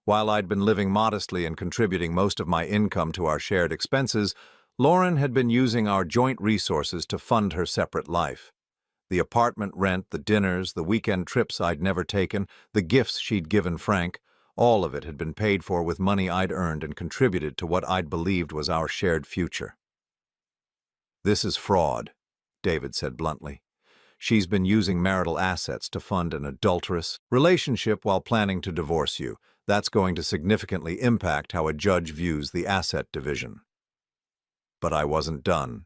While I'd been living modestly and contributing most of my income to our shared expenses, Lauren had been using our joint resources to fund her separate life. The apartment rent, the dinners, the weekend trips I'd never taken, the gifts she'd given Frank, all of it had been paid for with money I'd earned and contributed to what I'd believed was our shared future. This is fraud, David said bluntly. She's been using marital assets to fund an adulterous relationship while planning to divorce you. That's going to significantly impact how a judge views the asset division. But I wasn't done.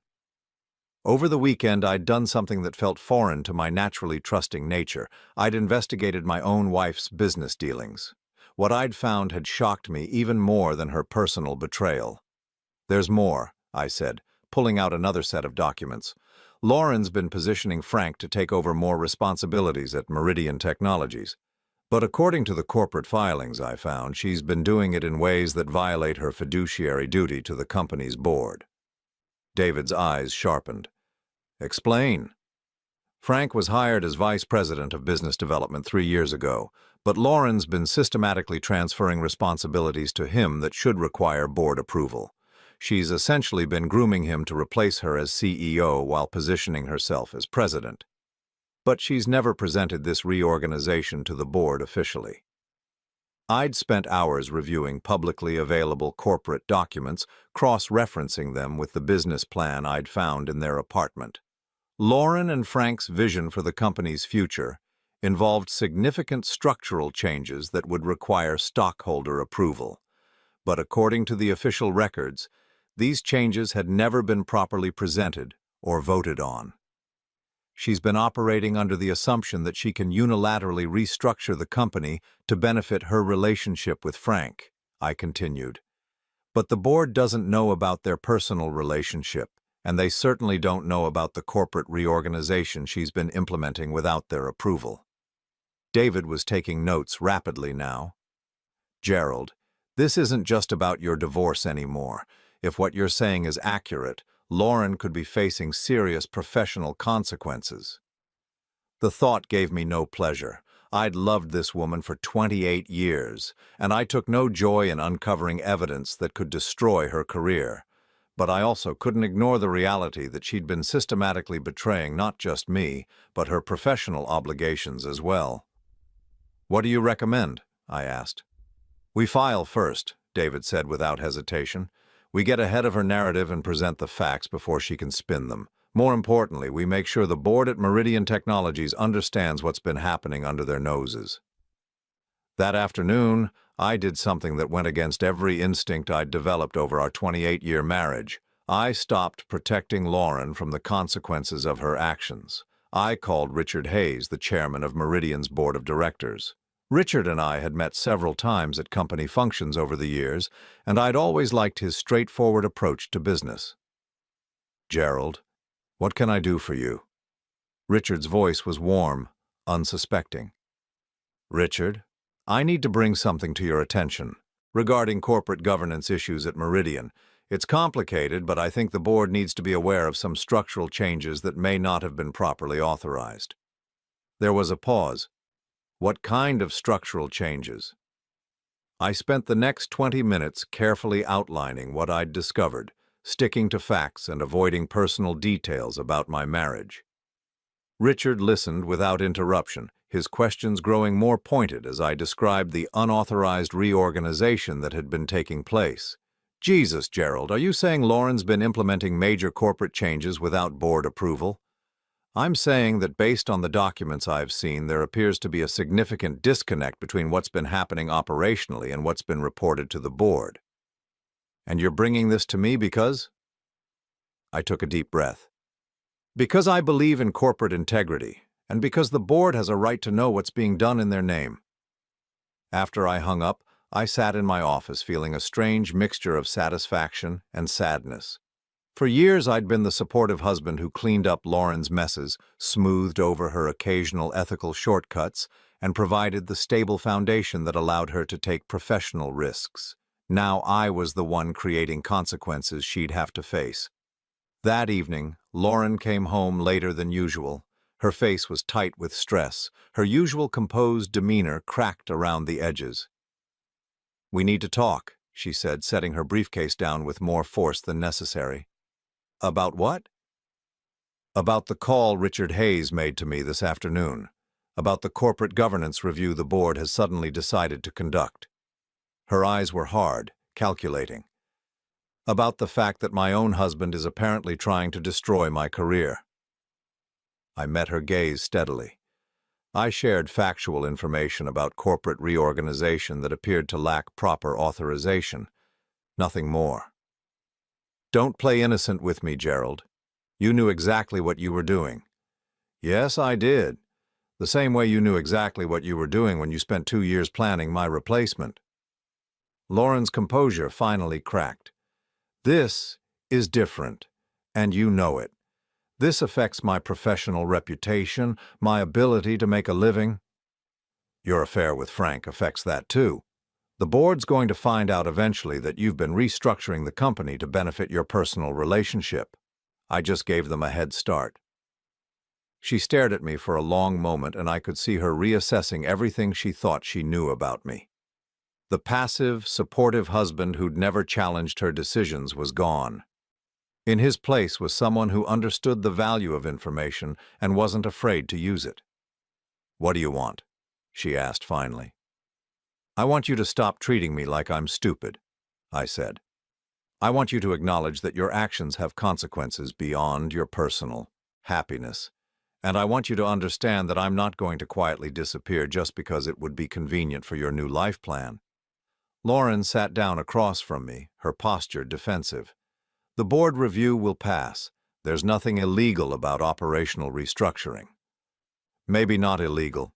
Over the weekend, I'd done something that felt foreign to my naturally trusting nature. I'd investigated my own wife's business dealings. What I'd found had shocked me even more than her personal betrayal. There's more, I said, pulling out another set of documents. Lauren's been positioning Frank to take over more responsibilities at Meridian Technologies. But according to the corporate filings I found, she's been doing it in ways that violate her fiduciary duty to the company's board. David's eyes sharpened. Explain. Frank was hired as vice president of business development 3 years ago, but Lauren's been systematically transferring responsibilities to him that should require board approval. She's essentially been grooming him to replace her as CEO while positioning herself as president. But she's never presented this reorganization to the board officially. I'd spent hours reviewing publicly available corporate documents, cross-referencing them with the business plan I'd found in their apartment. Lauren and Frank's vision for the company's future involved significant structural changes that would require stockholder approval. But according to the official records, these changes had never been properly presented or voted on. She's been operating under the assumption that she can unilaterally restructure the company to benefit her relationship with Frank, I continued. But the board doesn't know about their personal relationship, and they certainly don't know about the corporate reorganization she's been implementing without their approval. David was taking notes rapidly now. Gerald, this isn't just about your divorce anymore. If what you're saying is accurate, Lauren could be facing serious professional consequences. The thought gave me no pleasure. I'd loved this woman for 28 years, and I took no joy in uncovering evidence that could destroy her career. But I also couldn't ignore the reality that she'd been systematically betraying not just me, but her professional obligations as well. What do you recommend? I asked. We file first, David said without hesitation. We get ahead of her narrative and present the facts before she can spin them. More importantly, we make sure the board at Meridian Technologies understands what's been happening under their noses. That afternoon, I did something that went against every instinct I'd developed over our 28-year marriage. I stopped protecting Lauren from the consequences of her actions. I called Richard Hayes, the chairman of Meridian's board of directors. Richard and I had met several times at company functions over the years, and I'd always liked his straightforward approach to business. Gerald, what can I do for you? Richard's voice was warm, unsuspecting. Richard, I need to bring something to your attention regarding corporate governance issues at Meridian. It's complicated, but I think the board needs to be aware of some structural changes that may not have been properly authorized. There was a pause. What kind of structural changes? I spent the next 20 minutes carefully outlining what I'd discovered, sticking to facts and avoiding personal details about my marriage. Richard listened without interruption, his questions growing more pointed as I described the unauthorized reorganization that had been taking place. Jesus, Gerald, are you saying Lauren's been implementing major corporate changes without board approval? I'm saying that based on the documents I've seen, there appears to be a significant disconnect between what's been happening operationally and what's been reported to the board. And you're bringing this to me because? I took a deep breath. Because I believe in corporate integrity, and because the board has a right to know what's being done in their name. After I hung up, I sat in my office feeling a strange mixture of satisfaction and sadness. For years, I'd been the supportive husband who cleaned up Lauren's messes, smoothed over her occasional ethical shortcuts, and provided the stable foundation that allowed her to take professional risks. Now I was the one creating consequences she'd have to face. That evening, Lauren came home later than usual. Her face was tight with stress, her usual composed demeanor cracked around the edges. "We need to talk," she said, setting her briefcase down with more force than necessary. About what? About the call Richard Hayes made to me this afternoon. About the corporate governance review the board has suddenly decided to conduct. Her eyes were hard, calculating. About the fact that my own husband is apparently trying to destroy my career. I met her gaze steadily. I shared factual information about corporate reorganization that appeared to lack proper authorization. Nothing more. Don't play innocent with me, Gerald. You knew exactly what you were doing. Yes, I did. The same way you knew exactly what you were doing when you spent 2 years planning my replacement. Lauren's composure finally cracked. This is different, and you know it. This affects my professional reputation, my ability to make a living. Your affair with Frank affects that too. The board's going to find out eventually that you've been restructuring the company to benefit your personal relationship. I just gave them a head start. She stared at me for a long moment, and I could see her reassessing everything she thought she knew about me. The passive, supportive husband who'd never challenged her decisions was gone. In his place was someone who understood the value of information and wasn't afraid to use it. "What do you want?" she asked finally. "I want you to stop treating me like I'm stupid," I said. "I want you to acknowledge that your actions have consequences beyond your personal happiness. And I want you to understand that I'm not going to quietly disappear just because it would be convenient for your new life plan." Lauren sat down across from me, her posture defensive. "The board review will pass. There's nothing illegal about operational restructuring." "Maybe not illegal,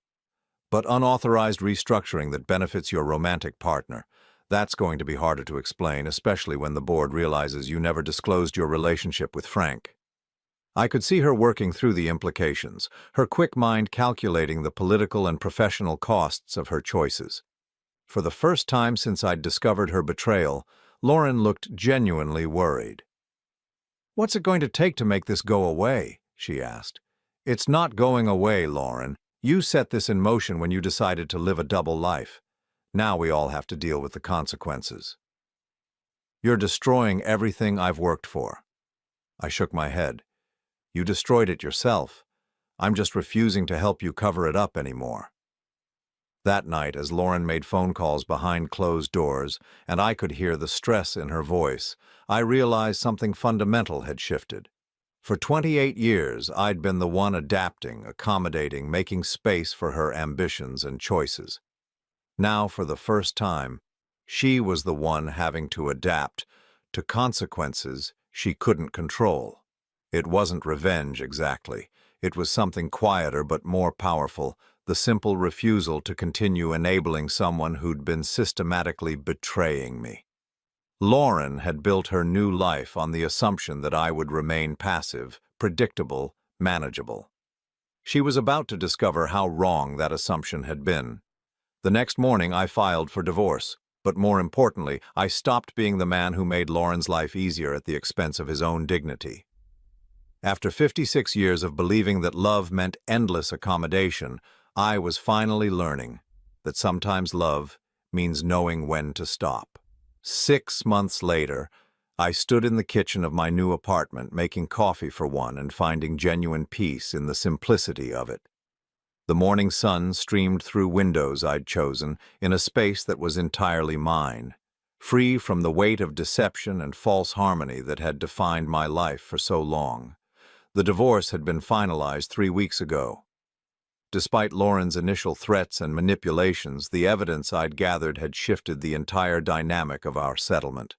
but unauthorized restructuring that benefits your romantic partner. That's going to be harder to explain, especially when the board realizes you never disclosed your relationship with Frank." I could see her working through the implications, her quick mind calculating the political and professional costs of her choices. For the first time since I'd discovered her betrayal, Lauren looked genuinely worried. "What's it going to take to make this go away?" she asked. "It's not going away, Lauren. You set this in motion when you decided to live a double life. Now we all have to deal with the consequences." "You're destroying everything I've worked for." I shook my head. "You destroyed it yourself. I'm just refusing to help you cover it up anymore." That night, as Lauren made phone calls behind closed doors, and I could hear the stress in her voice, I realized something fundamental had shifted. For 28 years, I'd been the one adapting, accommodating, making space for her ambitions and choices. Now, for the first time, she was the one having to adapt to consequences she couldn't control. It wasn't revenge, exactly. It was something quieter but more powerful, the simple refusal to continue enabling someone who'd been systematically betraying me. Lauren had built her new life on the assumption that I would remain passive, predictable, manageable. She was about to discover how wrong that assumption had been. The next morning, I filed for divorce. But more importantly, I stopped being the man who made Lauren's life easier at the expense of his own dignity. After 56 years of believing that love meant endless accommodation, I was finally learning that sometimes love means knowing when to stop. 6 months later, I stood in the kitchen of my new apartment making coffee for one and finding genuine peace in the simplicity of it. The morning sun streamed through windows I'd chosen in a space that was entirely mine, free from the weight of deception and false harmony that had defined my life for so long. The divorce had been finalized 3 weeks ago. Despite Lauren's initial threats and manipulations, the evidence I'd gathered had shifted the entire dynamic of our settlement.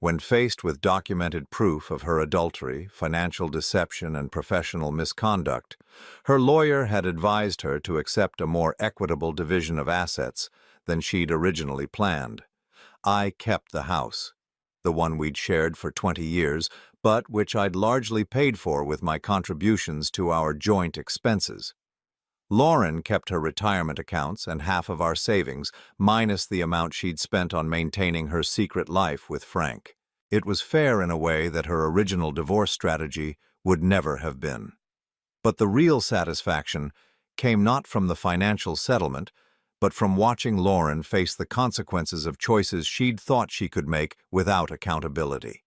When faced with documented proof of her adultery, financial deception, and professional misconduct, her lawyer had advised her to accept a more equitable division of assets than she'd originally planned. I kept the house, the one we'd shared for 20 years, but which I'd largely paid for with my contributions to our joint expenses. Lauren kept her retirement accounts and half of our savings, minus the amount she'd spent on maintaining her secret life with Frank. It was fair in a way that her original divorce strategy would never have been. But the real satisfaction came not from the financial settlement, but from watching Lauren face the consequences of choices she'd thought she could make without accountability.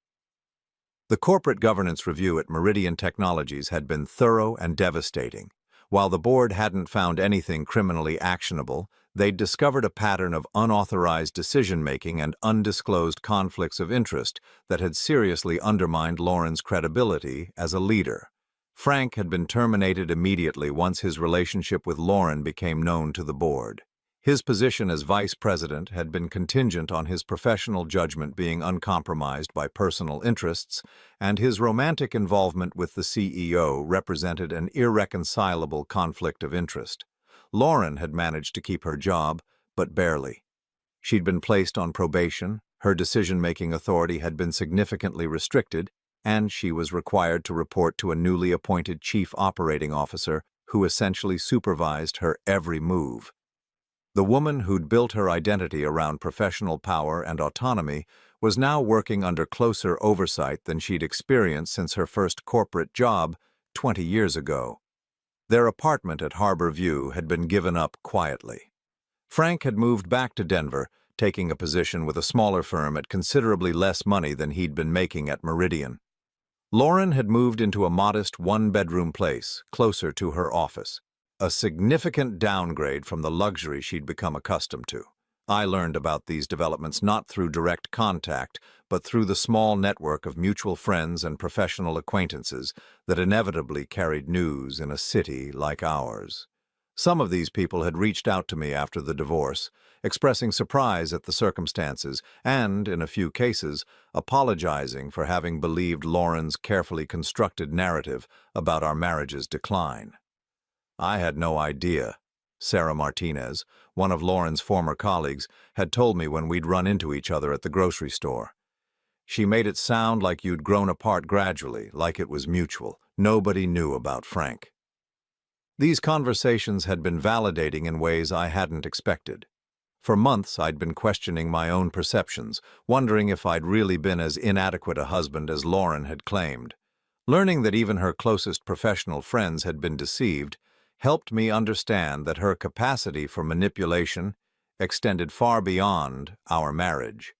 The corporate governance review at Meridian Technologies had been thorough and devastating. While the board hadn't found anything criminally actionable, they'd discovered a pattern of unauthorized decision-making and undisclosed conflicts of interest that had seriously undermined Lauren's credibility as a leader. Frank had been terminated immediately once his relationship with Lauren became known to the board. His position as vice president had been contingent on his professional judgment being uncompromised by personal interests, and his romantic involvement with the CEO represented an irreconcilable conflict of interest. Lauren had managed to keep her job, but barely. She'd been placed on probation, her decision-making authority had been significantly restricted, and she was required to report to a newly appointed chief operating officer who essentially supervised her every move. The woman who'd built her identity around professional power and autonomy was now working under closer oversight than she'd experienced since her first corporate job 20 years ago. Their apartment at Harbor View had been given up quietly. Frank had moved back to Denver taking a position with a smaller firm at considerably less money than he'd been making at Meridian. Lauren had moved into a modest one-bedroom place, closer to her office, a significant downgrade from the luxury she'd become accustomed to. I learned about these developments not through direct contact, but through the small network of mutual friends and professional acquaintances that inevitably carried news in a city like ours. Some of these people had reached out to me after the divorce, expressing surprise at the circumstances and, in a few cases, apologizing for having believed Lauren's carefully constructed narrative about our marriage's decline. I had no idea. Sarah Martinez, one of Lauren's former colleagues, had told me when we'd run into each other at the grocery store. She made it sound like you'd grown apart gradually, like it was mutual. Nobody knew about Frank. These conversations had been validating in ways I hadn't expected. For months, I'd been questioning my own perceptions, wondering if I'd really been as inadequate a husband as Lauren had claimed. Learning that even her closest professional friends had been deceived helped me understand that her capacity for manipulation extended far beyond our marriage.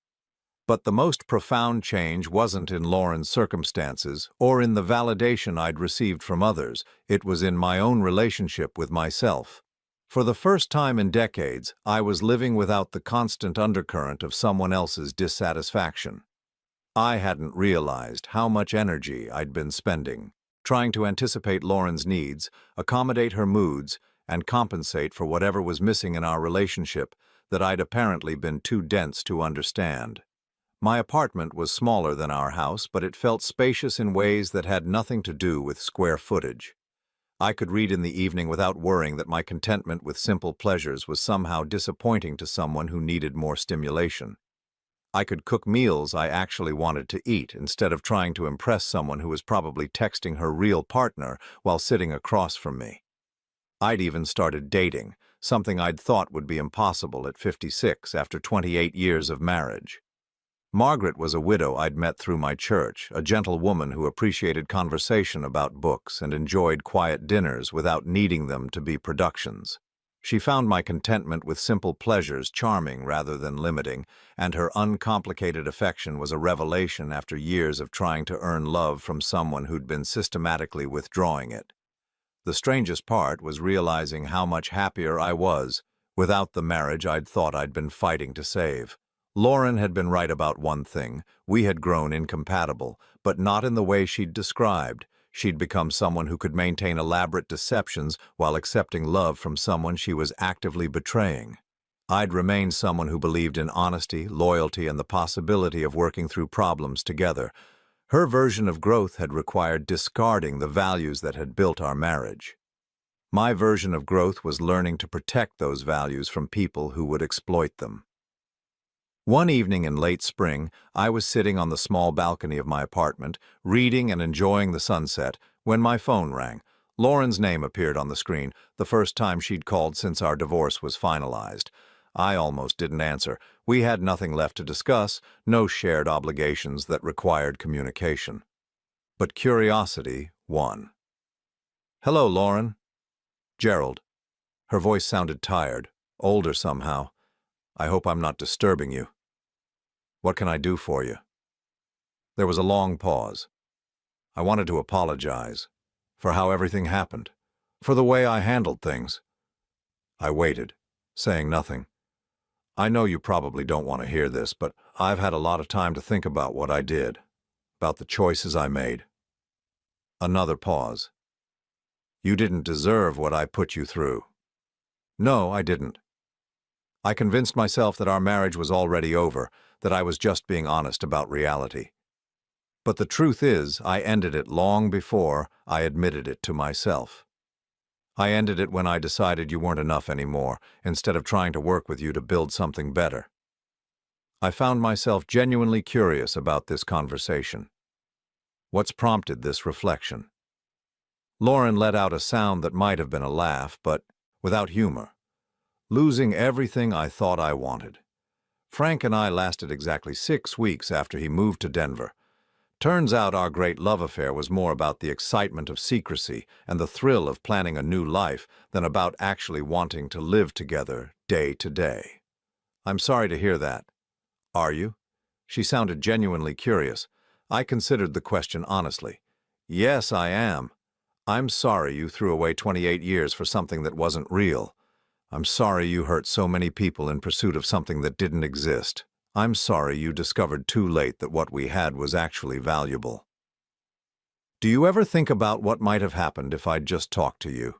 But the most profound change wasn't in Lauren's circumstances or in the validation I'd received from others. It was in my own relationship with myself. For the first time in decades, I was living without the constant undercurrent of someone else's dissatisfaction. I hadn't realized how much energy I'd been spending trying to anticipate Lauren's needs, accommodate her moods, and compensate for whatever was missing in our relationship that I'd apparently been too dense to understand. My apartment was smaller than our house, but it felt spacious in ways that had nothing to do with square footage. I could read in the evening without worrying that my contentment with simple pleasures was somehow disappointing to someone who needed more stimulation. I could cook meals I actually wanted to eat instead of trying to impress someone who was probably texting her real partner while sitting across from me. I'd even started dating, something I'd thought would be impossible at 56 after 28 years of marriage. Margaret was a widow I'd met through my church, a gentle woman who appreciated conversation about books and enjoyed quiet dinners without needing them to be productions. She found my contentment with simple pleasures charming rather than limiting, and her uncomplicated affection was a revelation after years of trying to earn love from someone who'd been systematically withdrawing it. The strangest part was realizing how much happier I was without the marriage I'd thought I'd been fighting to save. Lauren had been right about one thing. We had grown incompatible, but not in the way she'd described. She'd become someone who could maintain elaborate deceptions while accepting love from someone she was actively betraying. I'd remained someone who believed in honesty, loyalty, and the possibility of working through problems together. Her version of growth had required discarding the values that had built our marriage. My version of growth was learning to protect those values from people who would exploit them. One evening in late spring, I was sitting on the small balcony of my apartment, reading and enjoying the sunset, when my phone rang. Lauren's name appeared on the screen, the first time she'd called since our divorce was finalized. I almost didn't answer. We had nothing left to discuss, no shared obligations that required communication. But curiosity won. "Hello, Lauren." "Gerald." Her voice sounded tired, older somehow. "I hope I'm not disturbing you. What can I do for you?" There was a long pause. I wanted to apologize for how everything happened, for the way I handled things. I waited, saying nothing. "I know you probably don't want to hear this, but I've had a lot of time to think about what I did, about the choices I made." Another pause. "You didn't deserve what I put you through." "No, I didn't." I convinced myself that our marriage was already over, that I was just being honest about reality. But the truth is, I ended it long before I admitted it to myself. I ended it when I decided you weren't enough anymore, instead of trying to work with you to build something better. I found myself genuinely curious about this conversation. What's prompted this reflection? Lauren let out a sound that might have been a laugh, but without humor. "Losing everything I thought I wanted." Frank and I lasted exactly 6 weeks after he moved to Denver. Turns out our great love affair was more about the excitement of secrecy and the thrill of planning a new life than about actually wanting to live together day to day. I'm sorry to hear that. Are you? She sounded genuinely curious. I considered the question honestly. Yes, I am. I'm sorry you threw away 28 years for something that wasn't real. I'm sorry you hurt so many people in pursuit of something that didn't exist. I'm sorry you discovered too late that what we had was actually valuable. Do you ever think about what might have happened if I'd just talked to you?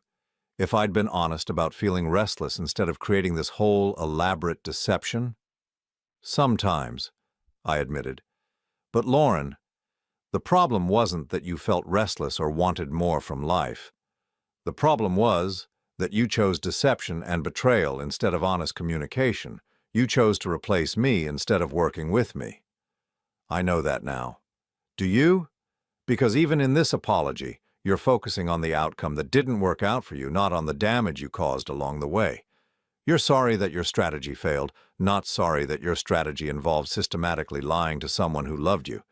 If I'd been honest about feeling restless instead of creating this whole elaborate deception? Sometimes, I admitted. But Lauren, the problem wasn't that you felt restless or wanted more from life. The problem was that you chose deception and betrayal instead of honest communication. You chose to replace me instead of working with me. I know that now. Do you? Because even in this apology, you're focusing on the outcome that didn't work out for you, not on the damage you caused along the way. You're sorry that your strategy failed, not sorry that your strategy involved systematically lying to someone who loved you.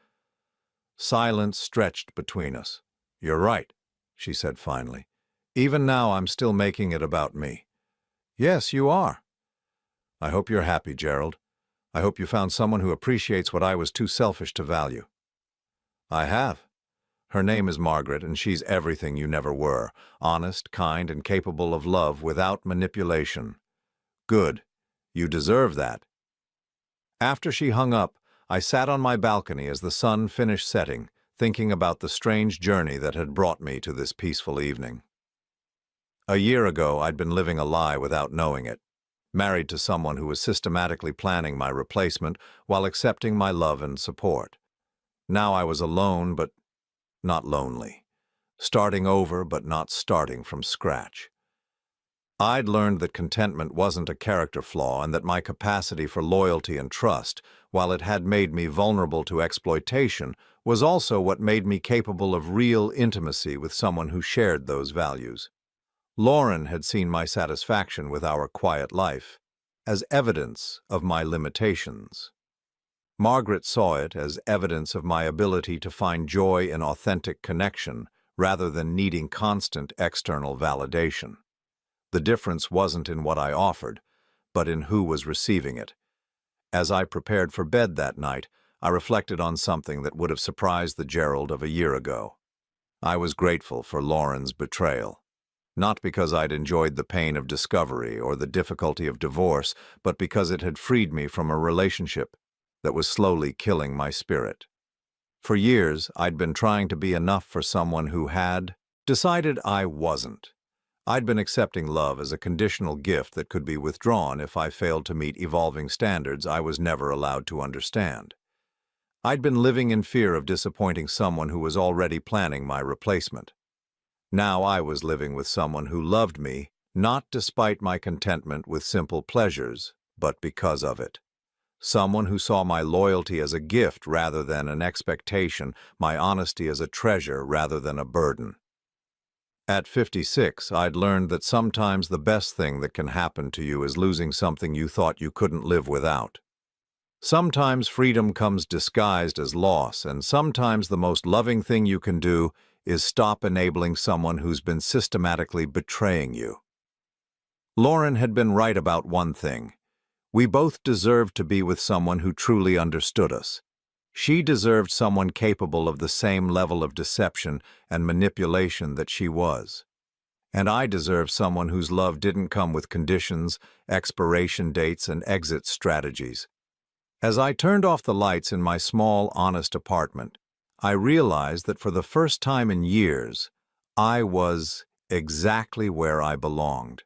Silence stretched between us. You're right, she said finally. Even now, I'm still making it about me. Yes, you are. I hope you're happy, Gerald. I hope you found someone who appreciates what I was too selfish to value. I have. Her name is Margaret, and she's everything you never were. Honest, kind, and capable of love without manipulation. Good. You deserve that. After she hung up, I sat on my balcony as the sun finished setting, thinking about the strange journey that had brought me to this peaceful evening. A year ago, I'd been living a lie without knowing it, married to someone who was systematically planning my replacement while accepting my love and support. Now I was alone, but not lonely. Starting over, but not starting from scratch. I'd learned that contentment wasn't a character flaw and that my capacity for loyalty and trust, while it had made me vulnerable to exploitation, was also what made me capable of real intimacy with someone who shared those values. Lauren had seen my satisfaction with our quiet life as evidence of my limitations. Margaret saw it as evidence of my ability to find joy in authentic connection rather than needing constant external validation. The difference wasn't in what I offered, but in who was receiving it. As I prepared for bed that night, I reflected on something that would have surprised the Gerald of a year ago. I was grateful for Lauren's betrayal. Not because I'd enjoyed the pain of discovery or the difficulty of divorce, but because it had freed me from a relationship that was slowly killing my spirit. For years, I'd been trying to be enough for someone who had decided I wasn't. I'd been accepting love as a conditional gift that could be withdrawn if I failed to meet evolving standards I was never allowed to understand. I'd been living in fear of disappointing someone who was already planning my replacement. Now I was living with someone who loved me, not despite my contentment with simple pleasures, but because of it. Someone who saw my loyalty as a gift rather than an expectation, my honesty as a treasure rather than a burden. At 56, I'd learned that sometimes the best thing that can happen to you is losing something you thought you couldn't live without. Sometimes freedom comes disguised as loss, and sometimes the most loving thing you can do is stop enabling someone who's been systematically betraying you. Lauren had been right about one thing. We both deserved to be with someone who truly understood us. She deserved someone capable of the same level of deception and manipulation that she was. And I deserved someone whose love didn't come with conditions, expiration dates, and exit strategies. As I turned off the lights in my small, honest apartment, I realized that for the first time in years, I was exactly where I belonged.